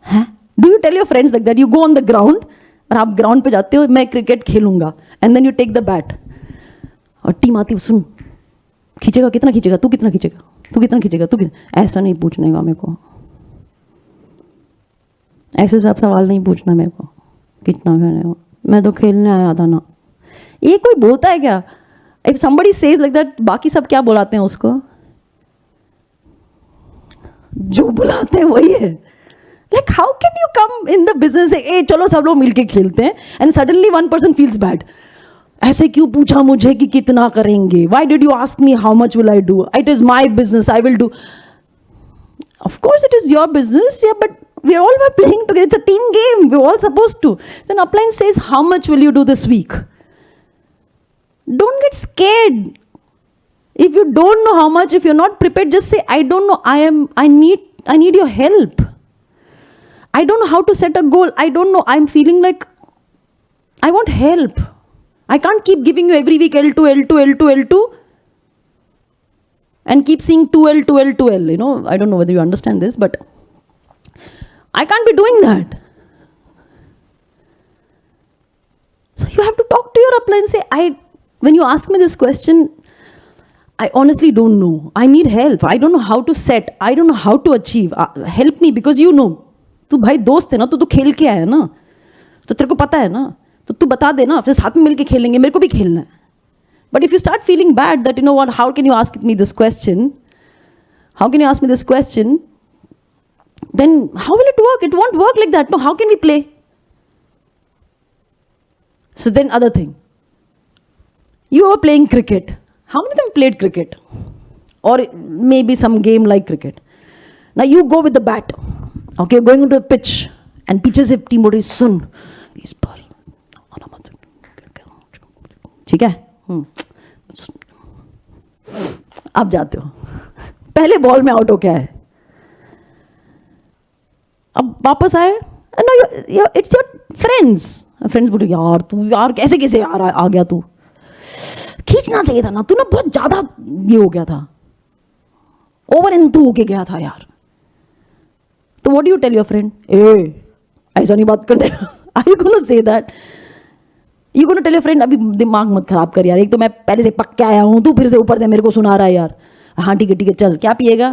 है, do you tell your friends like that? You go on the ground, और आप ground पे जाते हो, मैं क्रिकेट खेलूंगा, and then you take the bat, और team आती है, सुन खींचेगा, कितना खींचेगा, तू कितना खींचेगा, तू कितना खींचेगा, तू कितना. ऐसा नहीं पूछने का मेरे को, ऐसे सब सवाल नहीं पूछना मेरे को, कितना खेलेगा, मैं तो खेलने आया था ना. ये कोई बोलता है क्या? If somebody says like that, बाकी सब क्या बुलाते हैं उसको? जो बुलाते हैं वही है. Like how can you come in the business say, hey, चलो सब लोग मिलके खेलते हैं, and suddenly one person feels bad. ऐसे क्यों पूछा मुझे कि कितना करेंगे? Why did you ask me how much will I do? It is my business, I will do. Of course it is your business, yeah, but we are all playing together. It's a team game. We're all supposed to. Then upline says, how much will you do this week? Don't get scared. If you don't know how much, if you're not prepared, just say, I don't know. I need your help. I don't know how to set a goal. I don't know. I'm feeling like I want help. I can't keep giving you every week L2, L2, L2, L2 and keep seeing 2L, 2L, 2L. You know, I don't know whether you understand this, but I can't be doing that. So you have to talk to your upline and say, when you ask me this question, I honestly don't know. I need help. I don't know how to set. I don't know how to achieve. Help me, because you know. तू भाई दोस्त है ना, तो तू खेल के आया ना, तो तेरे को पता है ना, तो तू बता दे ना, फिर साथ में मिलके खेलेंगे, मेरे को भी खेलना है. But if you start feeling bad that, you know what, how can you ask me this question? How can you ask me this question? Then how will it work? It won't work like that. No, how can we play? So then other thing. You are playing cricket. How many of them played cricket? Or maybe some game like cricket. Now you go with the bat. Okay, going into a pitch. And पीछे से team बोल रही सुन इस बार आना मत. ठीक है? आप जाते हो. पहले बॉल में आउट हो क्या है. अब वापस आए. No, it's your friends. Friends बोले यार तू यार कैसे कैसे यार आ गया तू. खींचना चाहिए था ना, तू ना बहुत ज्यादा ये हो गया था, ओवर एंथू होके गया था यार. तो what do you tell your friend? ए ऐसा नहीं बात करने. Are you gonna say that? You gonna tell your friend अभी दिमाग मत खराब कर यार, एक तो मैं पहले से पक के आया हूं, तू फिर से ऊपर से मेरे को सुना रहा है यार. हाँ ठीक है चल, क्या पिएगा?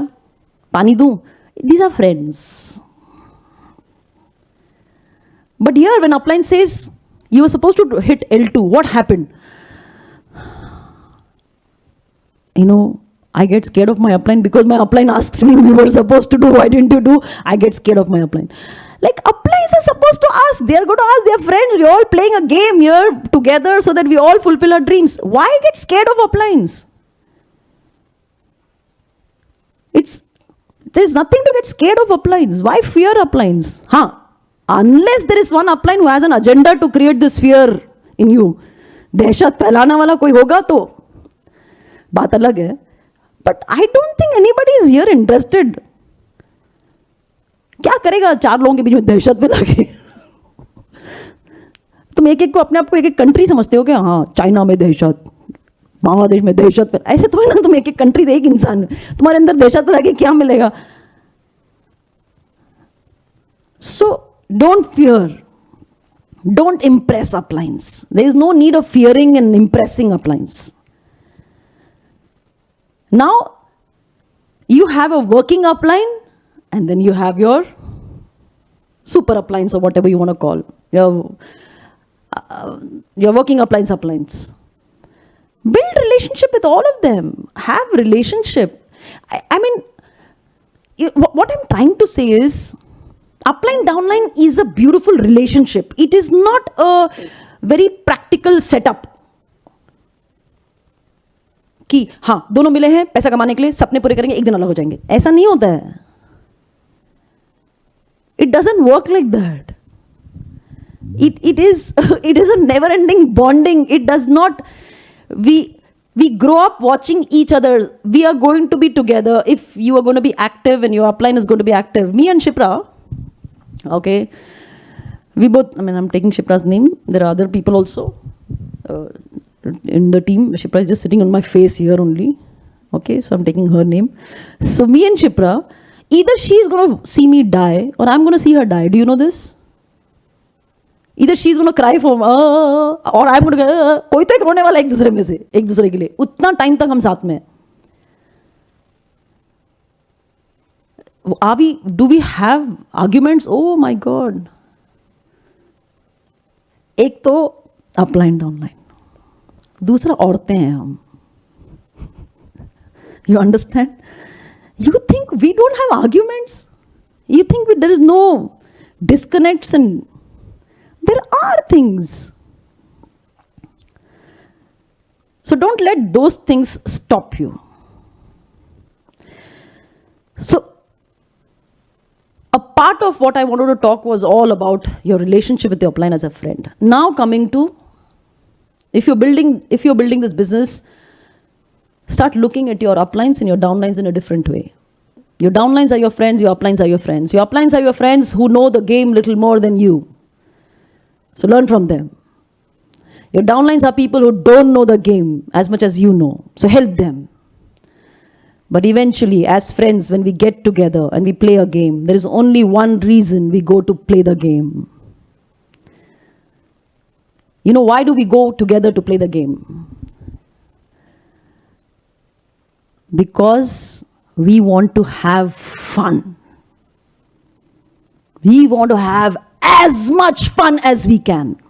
पानी दूं? These are friends. But here when upline says you were supposed to hit L2, what happened? You know, I get scared of my upline because my upline asks me, we were supposed to do, why didn't you do? I get scared of my upline. Like uplines are supposed to ask, they are going to ask their friends, we're all playing a game here together so that we all fulfill our dreams. Why get scared of uplines? There's nothing to get scared of uplines. Why fear uplines? Unless there is one upline who has an agenda to create this fear in you. दहशत फैलाना वाला कोई होगा तो बात अलग है. But I don't think anybody is here interested. क्या करेगा 4 लोगों के बीच में दहशत फैला के? तुम एक एक को अपने आप को एक एक कंट्री समझते हो क्या? हाँ, चाइना में दहशत, बांग्लादेश में दहशत. ऐसे थोड़ी ना, तुम एक एक कंट्री एक इंसान, तुम्हारे अंदर दहशत फैला के क्या मिलेगा? So don't fear. Don't impress uplines. There is no need of fearing and impressing uplines. Now, you have a working upline and then you have your super uplines or whatever you want to call. Your working uplines. Build relationship with all of them. Have relationship. I mean, what I'm trying to say is, upline downline is a beautiful relationship. It is not a very practical setup. कि हाँ दोनों मिले हैं पैसा कमाने के लिए, सपने पूरे करेंगे, एक दिन अलग हो जाएंगे. ऐसा नहीं होता है. It doesn't work like that. It is a never ending bonding. It does not. We grow up watching each other. We are going to be together if you are going to be active and your upline is going to be active. Me and Shipra, okay, we both, I mean, I'm taking Shipra's name. There are other people also in the team. Shipra is just sitting on my face here only. Okay, so I'm taking her name. So me and Shipra, either she's going to see me die or I'm going to see her die. Do you know this? Either she's going to cry for or I'm going to कोई तो एक रोने वाला एक दूसरे में से, एक दूसरे के लिए. उतना टाइम तक हम साथ में. Do we have arguments? Oh my God. एक तो upline downline, दूसरा औरतें हैं हम. You understand? You think we don't have arguments? You think there is no disconnects? And there are things. So don't let those things stop you. So a part of what I wanted to talk was all about your relationship with your upline as a friend. Now coming to, if you're building this business, start looking at your uplines and your downlines in a different way. Your downlines are your friends, your uplines are your friends. Your uplines are your friends who know the game little more than you. So learn from them. Your downlines are people who don't know the game as much as you know. So help them. But eventually, as friends, when we get together and we play a game, there is only one reason we go to play the game. You know, why do we go together to play the game? Because we want to have fun. We want to have as much fun as we can.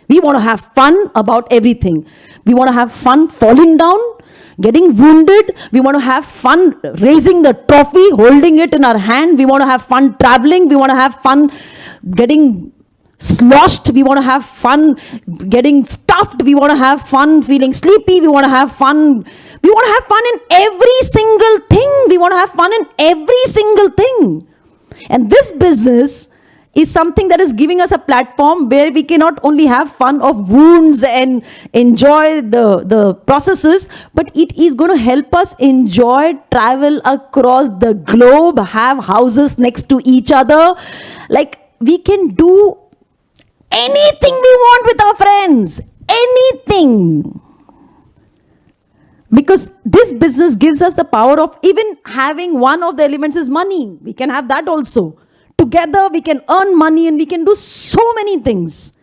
We want to have fun about everything. We want to have fun falling down, getting wounded. We want to have fun raising the trophy, holding it in our hand. We want to have fun traveling. We want to have fun getting sloshed. We want to have fun getting stuffed. We want to have fun feeling sleepy. We want to have fun. We want to have fun in every single thing. We want to have fun in every single thing. And this business is something that is giving us a platform where we can not only have fun of wounds and enjoy the processes, but it is going to help us enjoy travel across the globe, have houses next to each other. Like, we can do anything we want with our friends. Anything. Because this business gives us the power of even having one of the elements is money. We can have that also. Together we can earn money and we can do so many things.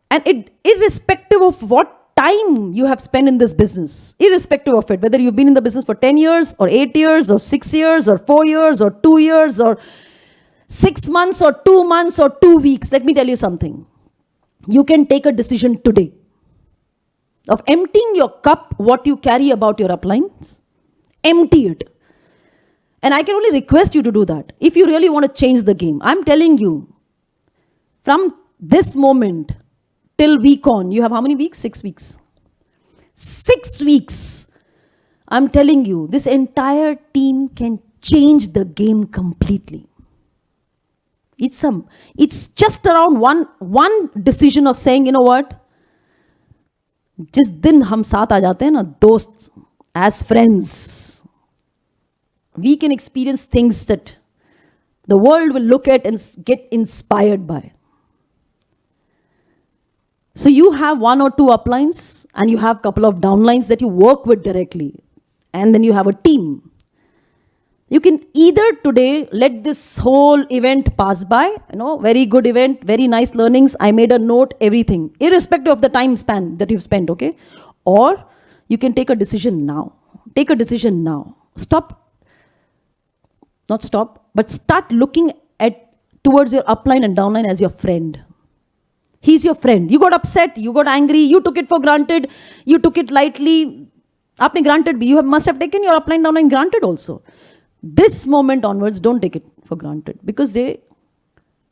And irrespective of what time you have spent in this business, irrespective of it, whether you've been in the business for 10 years or 8 years or 6 years or 4 years or 2 years or 6 months or 2 months or 2 weeks, let me tell you something. You can take a decision today of emptying your cup, what you carry about your uplines. Empty it. And I can only request you to do that if you really want to change the game. I'm telling you, from this moment till week on, you have how many weeks? 6 weeks. 6 weeks. I'm telling you, this entire team can change the game completely. It's just around one decision of saying, you know what? जिस दिन हम साथ आ जाते हैं ना दोस्त, as friends, we can experience things that the world will look at and get inspired by. So you have 1 or 2 uplines and you have a couple of downlines that you work with directly, and then you have a team. You can either today let this whole event pass by, very good event, very nice learnings, I made a note, everything, irrespective of the time span that you've spent, okay? Or you can take a decision now. Take a decision now. But start looking towards your upline and downline as your friend. He's your friend. You got upset, you got angry, you took it for granted, you took it lightly. Aapne granted bhi, must have taken your upline, downline granted also. This moment onwards, don't take it for granted, because the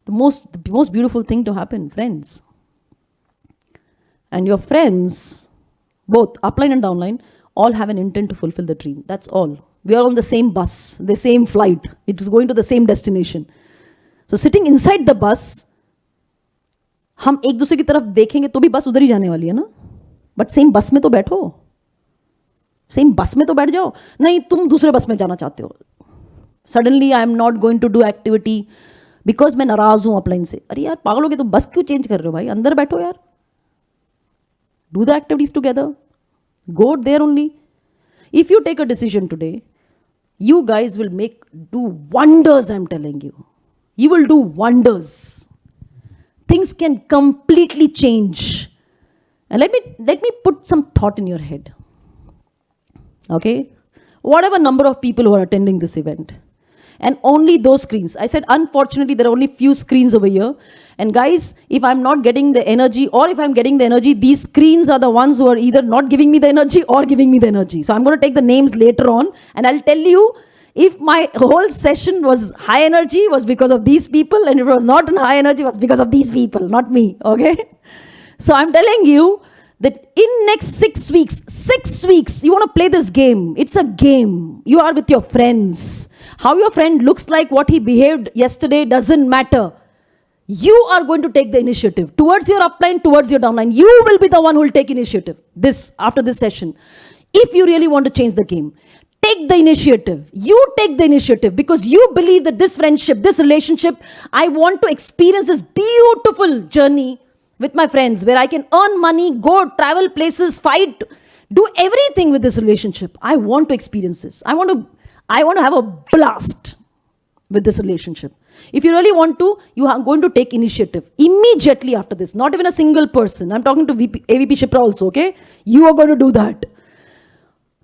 most beautiful thing to happen, friends. And your friends, both upline and downline, all have an intent to fulfill the dream. That's all. We are on the same bus, the same flight. It is going to the same destination. So sitting inside the bus, हम एक दूसरे की तरफ देखेंगे तो भी बस उधर ही जाने वाली है ना. बट सेम बस में तो बैठो, सेम बस में तो बैठ जाओ. नहीं, तुम दूसरे बस में जाना चाहते हो. Suddenly I am not going to do activity because मैं नाराज हूं अपलाइन से. अरे यार पागल हो गए, तो बस क्यों चेंज कर रहे हो भाई? अंदर बैठो यार. Do the activities together. Go there only. If you take a decision today, you guys will do wonders, I'm telling you. You will do wonders. Things can completely change. And let me put some thought in your head. Okay? Whatever number of people who are attending this event, and only those screens. I said, unfortunately, there are only few screens over here. And guys, if I'm not getting the energy, or if I'm getting the energy, these screens are the ones who are either not giving me the energy or giving me the energy. So I'm going to take the names later on, and I'll tell you if my whole session was high energy, was because of these people, and if it was not high energy, was because of these people, not me, okay? So I'm telling you that in next 6 weeks, you want to play this game. It's a game. You are with your friends. How your friend looks like, what he behaved yesterday doesn't matter. You are going to take the initiative towards your upline, towards your downline. You will be the one who will take initiative after this session. If you really want to change the game, take the initiative. You take the initiative because you believe that this friendship, this relationship, I want to experience this beautiful journey with my friends where I can earn money, go travel places, fight, do everything with this relationship. I want to experience this. I want to have a blast with this relationship. If you really want to, you are going to take initiative immediately after this. Not even a single person. I'm talking to AVP Shipra also, okay? You are going to do that.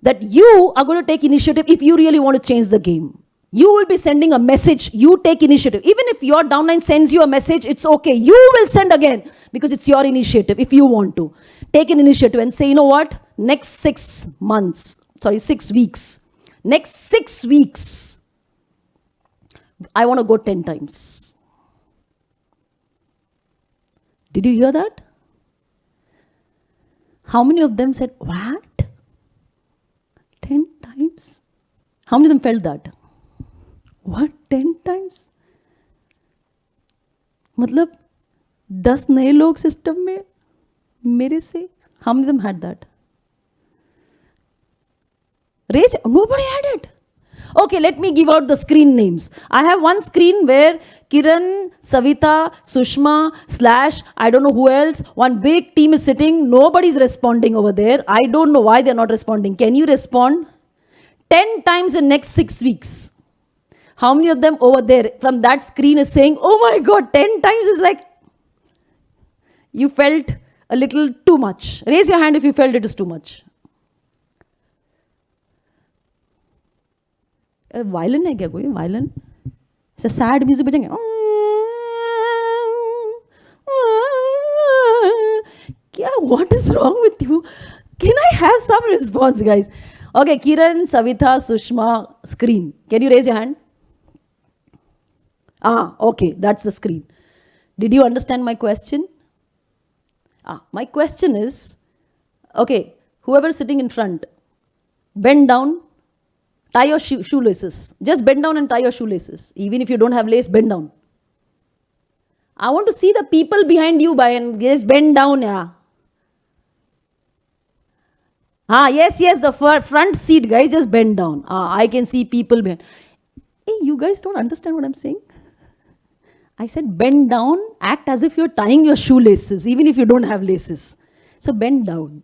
That you are going to take initiative if you really want to change the game. You will be sending a message. You take initiative. Even if your downline sends you a message, it's okay. You will send again because it's your initiative if you want to. Take an initiative and say, you know what? Next 6 weeks. Next 6 weeks, I want to go 10 times. Did you hear that? How many of them said, what? 10 times? How many of them felt that? What? 10 times? मतलब 10 नए लोग system में मेरे से. How many of them had that? Raise. Nobody had it. Okay, let me give out the screen names. I have one screen where Kiran, Savita, Sushma, / I don't know who else. One big team is sitting. Nobody's responding over there. I don't know why they're not responding. Can you respond? 10 times in next 6 weeks. How many of them over there from that screen is saying, oh my God, 10 times is like, you felt a little too much. Raise your hand if you felt it is too much. Violin है क्या कोई? Violin? ऐसा sad music बजेंगे? क्या? What is wrong with you? Can I have some response, guys? Okay, Kiran, Savitha, Sushma, screen. Can you raise your hand? Okay, that's the screen. Did you understand my question? My question is, okay, whoever is sitting in front, bend down, tie your shoelaces. Just bend down and tie your shoelaces. Even if you don't have lace, bend down. I want to see the people behind you, and just bend down, yeah. Yes, the front seat, guys, just bend down. I can see people behind. Hey, you guys don't understand what I'm saying? I said bend down, act as if you're tying your shoelaces, even if you don't have laces. So bend down.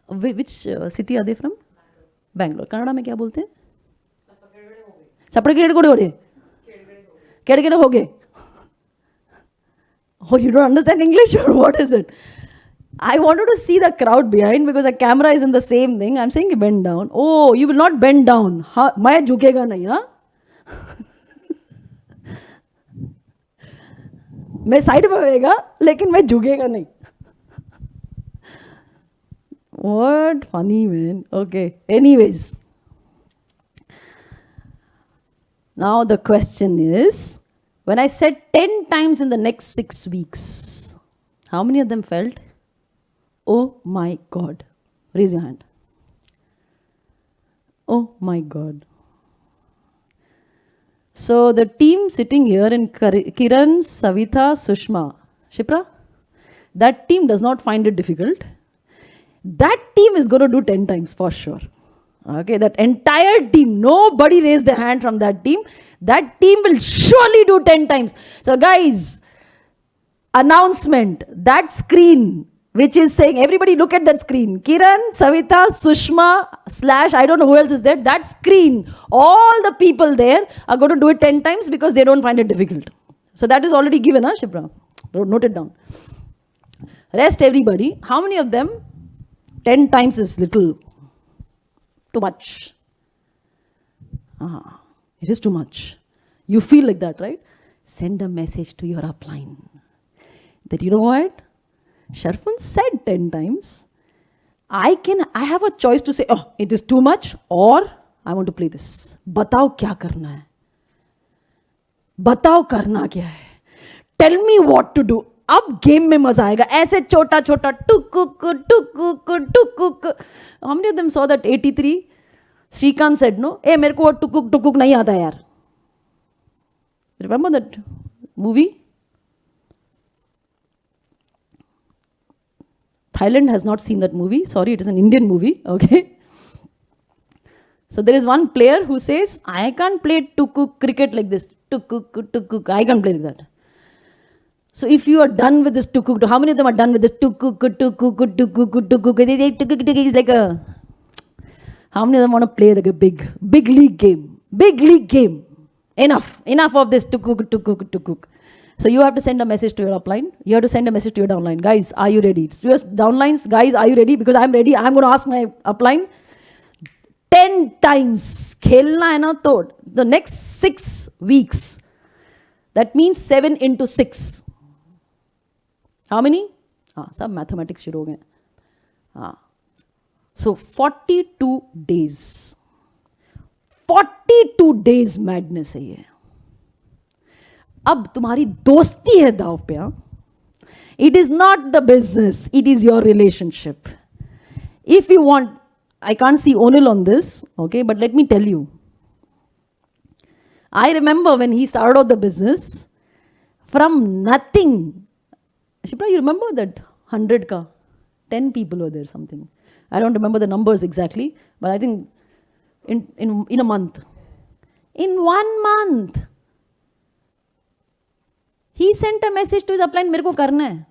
Which city are they from? Bangalore. Kannada में क्या बोलते हैं? सपड़े केड़े कोड़े होड़े? केड़े केड़े हो गए? Oh, you don't understand English or what is it? I wanted to see the crowd behind because the camera is in the same thing. I'm saying bend down. Oh, you will not bend down. मैं झुकेगा नहीं, हाँ? मैं side में होएगा, लेकिन मैं झुकेगा नहीं. What funny, man. Okay. Anyways. Now the question is, when I said 10 times in the next 6 weeks, how many of them felt, oh my God? Raise your hand. Oh my God. So the team sitting here in Kiran, Savitha, Sushma, Shipra, that team does not find it difficult. That team is going to do 10 times for sure. Okay, that entire team, nobody raised their hand from that team. That team will surely do 10 times. So guys, announcement, that screen, which is saying, everybody look at that screen. Kiran, Savitha, Sushma, / I don't know who else is there. That screen, all the people there are going to do it 10 times because they don't find it difficult. So that is already given, huh, Shipra? Note it down. Rest everybody, how many of them 10 times is little too much? It is too much. You feel like that, right? Send a message to your upline that, you know what? Sharfun said 10 times. I have a choice to say, oh, it is too much, or I want to play this. Batao kya karna hai? Batao karna kya hai? Tell me what to do. अब game में मजा आएगा. ऐसे छोटा छोटा टुकुक टुकुक टुकुक. How many of them saw that 83? Shrikant said, no, ए मेरे को वो टुकुक टुकुक नहीं आता यार. Remember that movie? Thailand has not seen that movie. Sorry, it is an Indian movie. Okay. So there is one player who says, I can't play tukuk cricket like this. Tukuk, tukuk. I can't play like that. So if you are done with this tukuk, how many of them are done with this tukuk, tukuk, tukuk, tukuk? It's like a, how many of them want to play like a big league game? Big league game. Enough of this tukuk, tukuk, tukuk. So you have to send a message to your upline. You have to send a message to your downline. Guys, are you ready? So your downlines, guys, are you ready? Because I'm ready. I'm going to ask my upline 10 times. Khelna hai na to the next 6 weeks. That means 7 into 6. How many? Sab mathematics shuru ho gaye. So 42 days. 42 days madness hai ye. अब तुम्हारी दोस्ती है दाव पे. It is not the business, it is your relationship. If you want, I can't see Onil on this, okay, but let me tell you. I remember when he started out the business, from nothing. Shipra, you remember that 100 ka? 10 people were there, something. I don't remember the numbers exactly, but I think in a month. In 1 month. He sent a message to his upline, मेरे को करना है.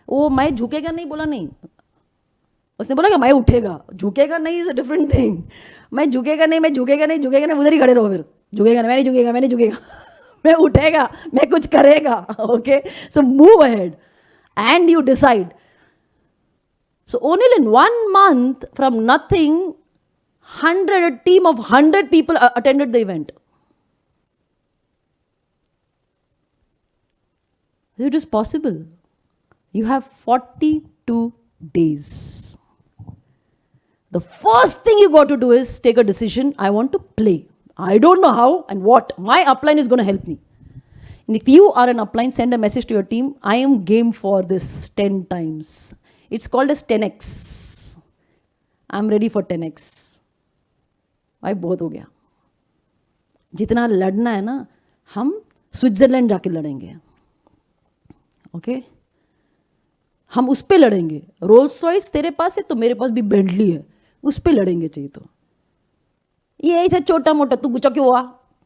वो मैं झुकेगा नहीं बोला नहीं. उसने बोला कि मैं उठेगा. झुकेगा नहीं is a different thing. मैं झुकेगा नहीं, उधर ही खड़े रहो फिर. झुकेगा नहीं, मैं नहीं झुकेगा. मैं उठेगा, मैं कुछ करेगा. Okay? So move ahead. And you decide. So only in 1 month, from nothing, a team of 100 people attended the event. It is possible. You have 42 days. The first thing you got to do is take a decision. I want to play. I don't know how and what. My upline is going to help me. And if you are an upline, send a message to your team. I am game for this 10 times. It's called as 10x. I'm ready for 10x. भाई बहुत हो गया. जितना लड़ना है ना, हम Switzerland जाके लड़ेंगे. ओके हम उस पे लड़ेंगे. रोल्स रॉयस तेरे पास है तो मेरे पास भी बेंटली है, उस पे लड़ेंगे चाहिए तो. ये ऐसा छोटा मोटा तू पूछा क्यों हुआ,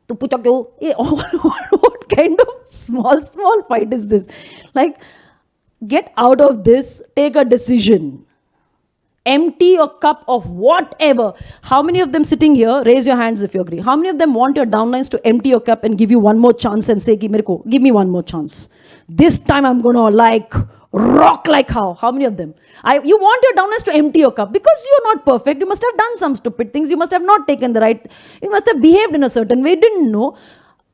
तू पूछा क्यों, ये what kind of small fight is this? Like, get out of this, take a decision. Empty your cup of whatever. How many of them sitting here, raise your hands if you agree. How many of them want your downlines to empty your cup and give you one more chance and say, give me one more chance. This time I'm going to like rock like how? How many of them? You want your downlines to empty your cup because you're not perfect. You must have done some stupid things. You must have not taken the right. You must have behaved in a certain way. Didn't know.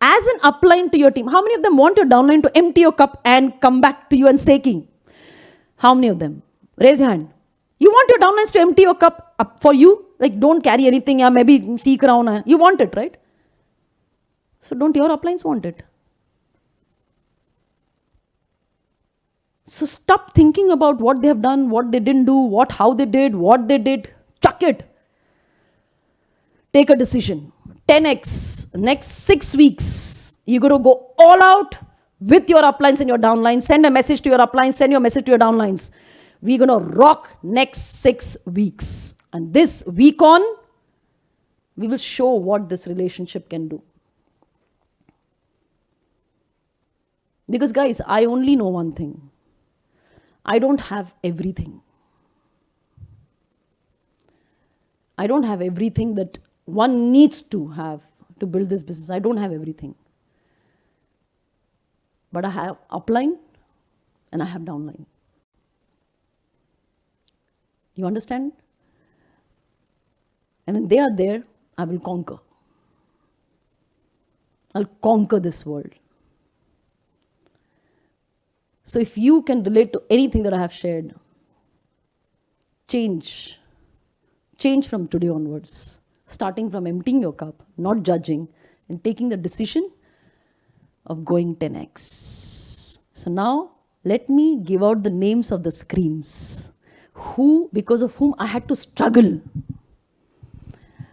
As an upline to your team, how many of them want your downline to empty your cup and come back to you and say, King? How many of them? Raise your hand. You want your downlines to empty your cup up for you? Like, don't carry anything, yeah, maybe seek around. You want it, right? So don't your uplines want it? So stop thinking about what they have done, what they didn't do, how they did, what they did. Chuck it. Take a decision. 10x, next 6 weeks, you're going to go all out with your uplines and your downlines. Send a message to your uplines, send your message to your downlines. We're going to rock next 6 weeks. And this week on, we will show what this relationship can do. Because guys, I only know one thing. I don't have everything. I don't have everything that one needs to have to build this business. I don't have everything. But I have upline and I have downline. You understand? And when they are there, I will conquer. I'll conquer this world. So if you can relate to anything that I have shared, change from today onwards, starting from emptying your cup, not judging, and taking the decision of going 10x. So now, let me give out the names of the screens. Because of whom I had to struggle.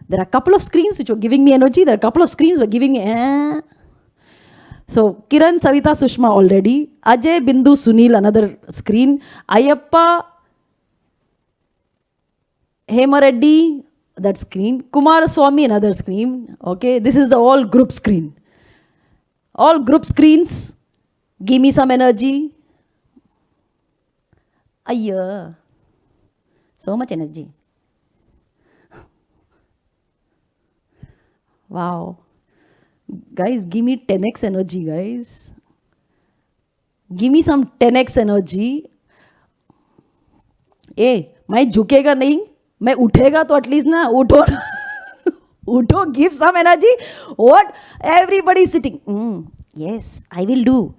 There are a couple of screens which were giving me energy. There are a couple of screens were giving me So, Kiran, Savita, Sushma already. Ajay, Bindu, Sunil, another screen. Ayappa, Hemareddy, that screen. Kumar Swami, another screen. Okay, this is the all group screen. All group screens. Give me some energy. Ayya. So much energy. Wow. Guys, give me 10x energy, guys. Give me some 10x energy. मैं झुकेगा नहीं, मैं उठेगा तो at least ना उठो उठो, give some energy. What? Everybody sitting. Yes, I will do.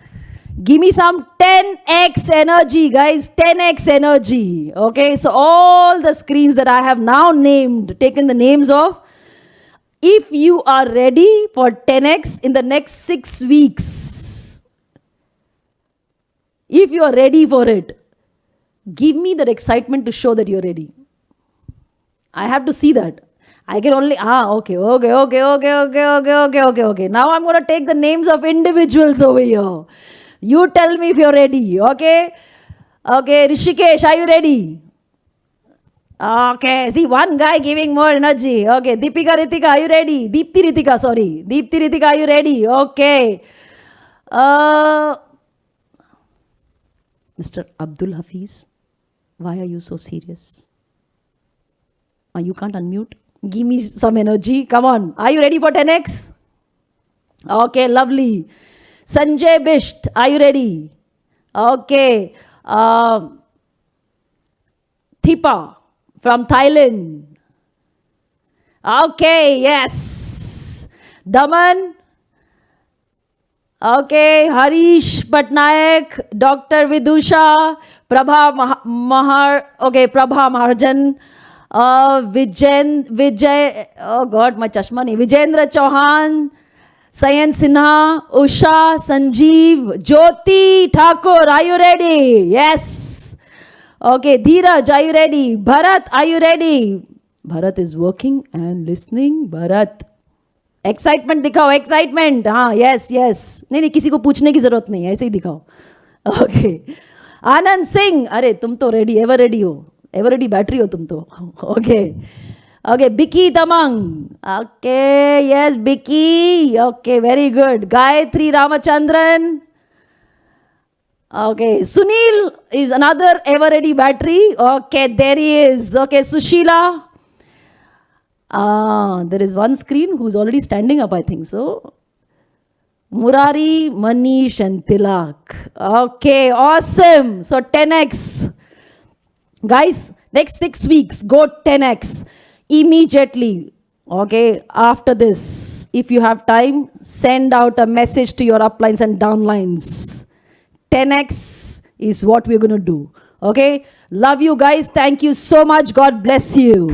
Give me some 10x energy, guys. 10x energy. Okay, so all the screens that I have now named, taken the names of, if you are ready for 10x in the next 6 weeks, if you are ready for it, give me that excitement to show that you're ready. I have to see that. I can only, okay. Now I'm going to take the names of individuals over here. You tell me if you're ready, okay? Okay, Rishikesh, are you ready? Okay, see one guy giving more energy. Okay, Deepika Ritika, are you ready? Deepti Ritika, sorry. Deepti Ritika, are you ready? Okay. Mr. Abdul Hafiz, why are you so serious? You can't unmute? Give me some energy. Come on. Are you ready for 10x? Okay, lovely. Sanjay Bisht, are you ready? Okay. Thipa from Thailand. Okay, yes. Daman. Okay, Harish Patnaik, Dr. Vidusha, Prabha Mahajan, Vijay, oh God, my chashma nahi, Vijendra Chauhan, Sayan Sinha, Usha, Sanjeev, Jyoti Thakur, are you ready? Yes. Okay, Dheeraj, are you ready? Bharat, are you ready? Bharat is working and listening. Bharat. Excitement दिखाओ, excitement. हाँ, yes. नहीं, किसी को पूछने की जरूरत नहीं है, ऐसे ही दिखाओ. Okay. आनंद सिंह, अरे तुम तो ready, ever ready हो. Ever ready battery हो तुम तो. Okay. Okay, Biki Tamang. Okay, yes, Biki. Okay, very good. Gayatri Ramachandran. Okay, Sunil is another ever ready battery. Okay, there he is. Okay, Sushila. There is one screen who's already standing up, I think so. Murari, Manish and Tilak. Okay, awesome. So 10x. Guys, next 6 weeks, go 10x. Immediately. Okay, after this, if you have time, send out a message to your uplines and downlines. 10x is what we're going to do. Okay, love you guys. Thank you so much. God bless you.